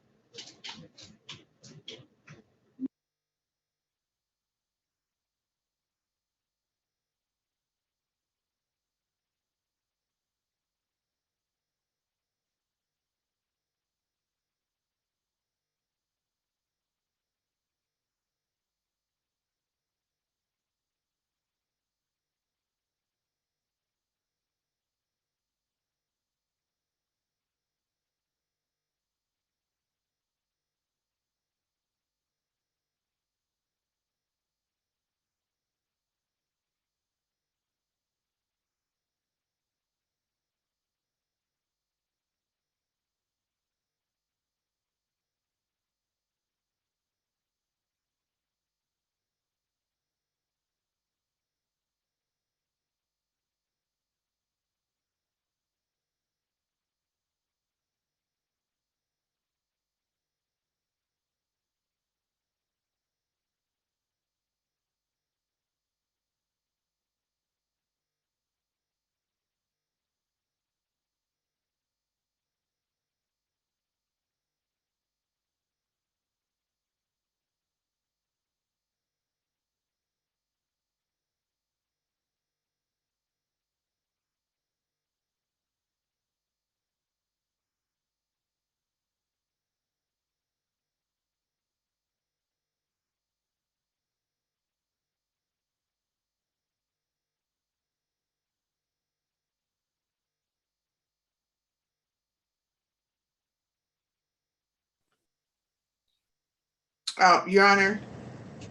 Your Honor,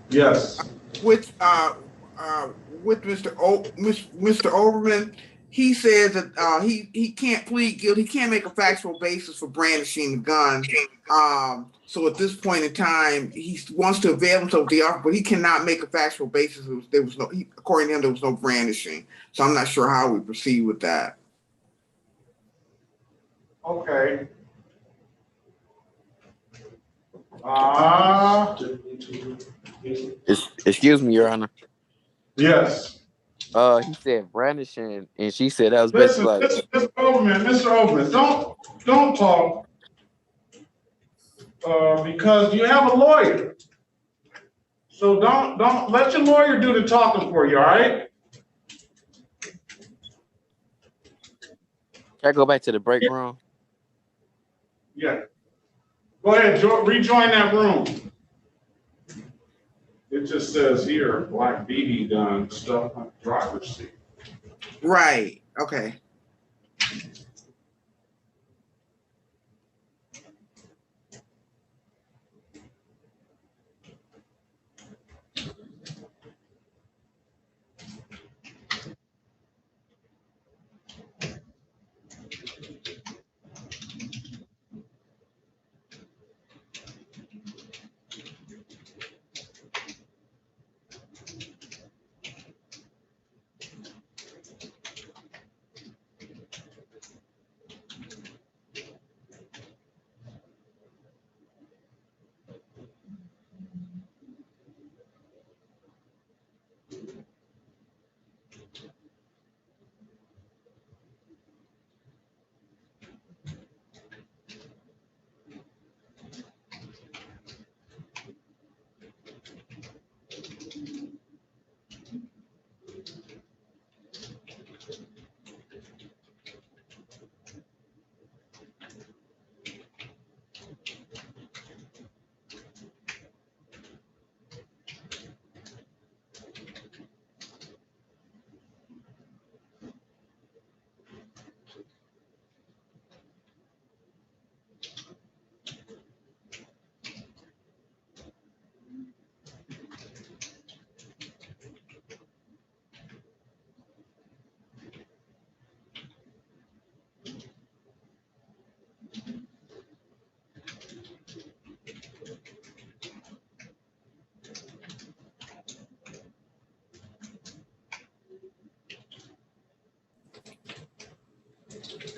Yes. with Mr. Overman, he says that he can't plead guilty. He can't make a factual basis for brandishing the gun. So at this point in time, he wants to avail himself of the offer, but he cannot make a factual basis. According to him, there was no brandishing. So I'm not sure how we proceed with that. Okay. Excuse me, Your Honor. Yes. He said brandishing, and she said that was Listen, basically like, Mr. Overman, don't talk because you have a lawyer. So don't let your lawyer do the talking for you, all right? Can I go back to the break room? Yeah. Go ahead, rejoin that room. It just says here, black BB gun stuff on the driver's seat. Right. Okay.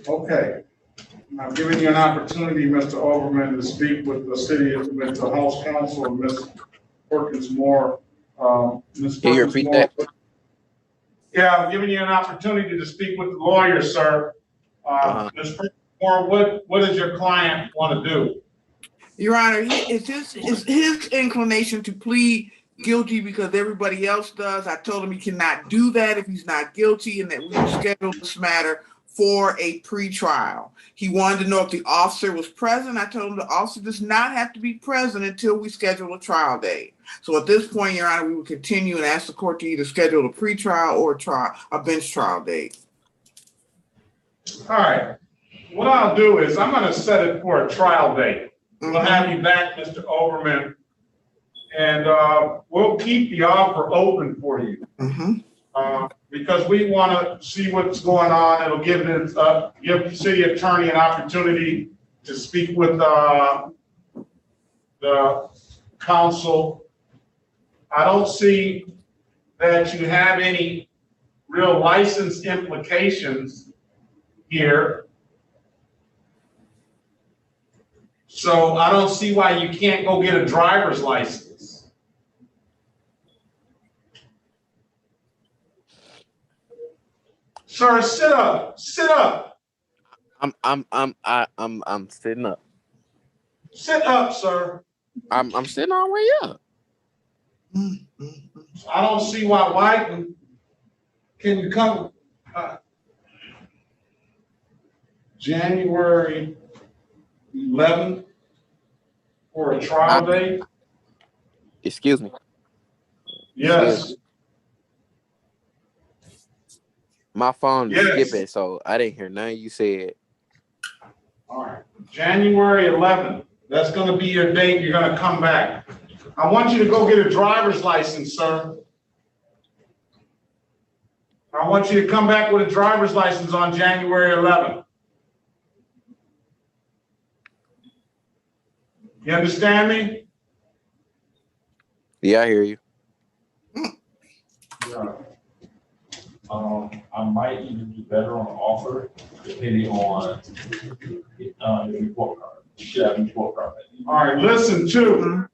Okay. I'm giving you an opportunity, Mr. Overman, to speak with the House Counsel and Ms. Perkins Moore. Ms. Can you Perkins repeat Moore. that? Yeah, I'm giving you an opportunity to speak with the lawyer, sir. Ms. Perkins Moore, what does your client want to do? Your Honor, it's his inclination to plead guilty because everybody else does. I told him he cannot do that if he's not guilty, and that we will schedule this matter for a pretrial. He wanted to know if the officer was present. I told him the officer does not have to be present until we schedule a trial date. So at this point, Your Honor, we will continue and ask the court to either schedule a pretrial or a bench trial date. All right. What I'll do is I'm going to set it for a trial date. We'll have you back, Mr. Overman, and we'll keep the offer open for you because we want to see what's going on. It'll give the city attorney an opportunity to speak with the council. I don't see that you have any real license implications here. So I don't see why you can't go get a driver's license. Sir, sit up. Sit up. I'm sitting up. Sit up, sir. I'm sitting all the way up. I don't see why can you come January 11th for a trial date? Excuse me. Yes. My phone is Yes. skipping, so I didn't hear nothing you said. All right. January 11th. That's going to be your date. You're going to come back. I want you to go get a driver's license, sir. I want you to come back with a driver's license on January 11th. You understand me? Yeah, I hear you. Yeah. I might even do better on the offer depending on the report card. You should have a report card. All right, listen, too.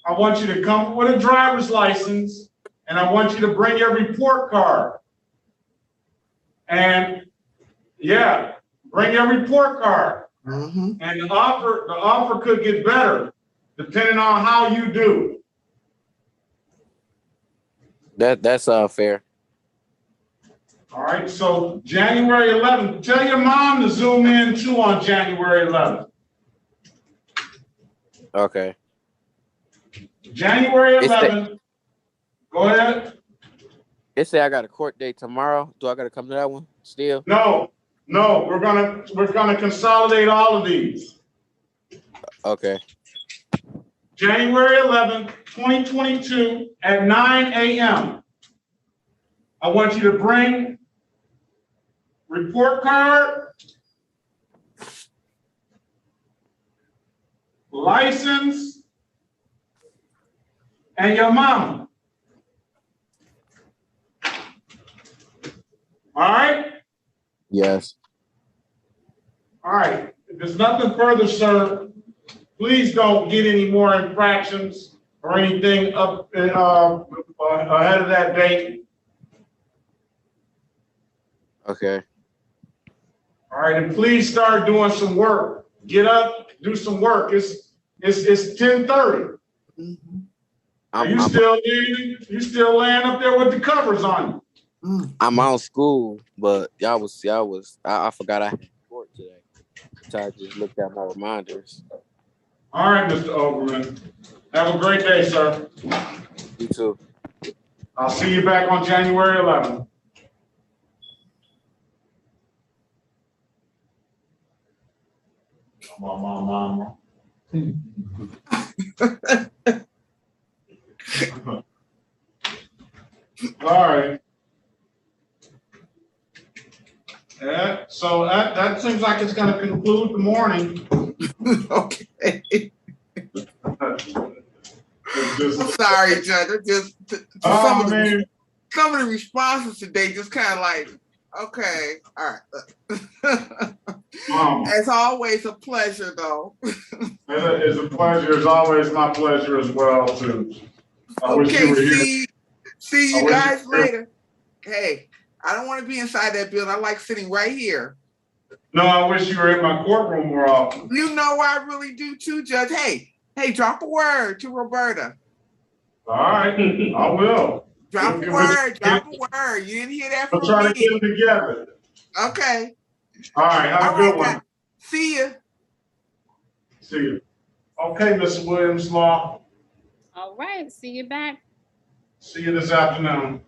I want you to come with a driver's license, and I want you to bring your report card. And yeah, bring your report card. And the offer could get better depending on how you do. That's fair. All right, so January 11th, tell your mom to zoom in too on January 11th. Okay. January 11th. Go ahead. It say I got a court date tomorrow. Do I got to come to that one still? No, we're gonna consolidate all of these. Okay. January 11th, 2022 at 9 a.m. I want you to bring report card, license, and your mama. All right? Yes. All right. If there's nothing further, sir, please don't get any more infractions or anything up ahead of that date. Okay. All right, and please start doing some work. Get up, do some work. It's 10:30. Are you still laying up there with the covers on you? I'm out of school, but I forgot I had court today. So I just looked at my reminders. All right, Mr. Overman. Have a great day, sir. You too. I'll see you back on January 11th. Mama. All right. Yeah, so that seems like it's going to conclude the morning. Okay. I'm sorry, Judge. Some of the responses today just kind of like, okay, all right. As always, a pleasure, though. It's a pleasure. It's always my pleasure as well, too. I wish you were here. See you guys later. Hey, I don't want to be inside that building. I like sitting right here. No, I wish you were in my courtroom more often. You know I really do too, Judge. Hey, drop a word to Roberta. All right, I will. Drop a word. You didn't hear that from me. We'll try to get them together. Okay. All right, have a good one. See you. See you. Okay, Mr. Williams Law. All right, see you back. See you this afternoon.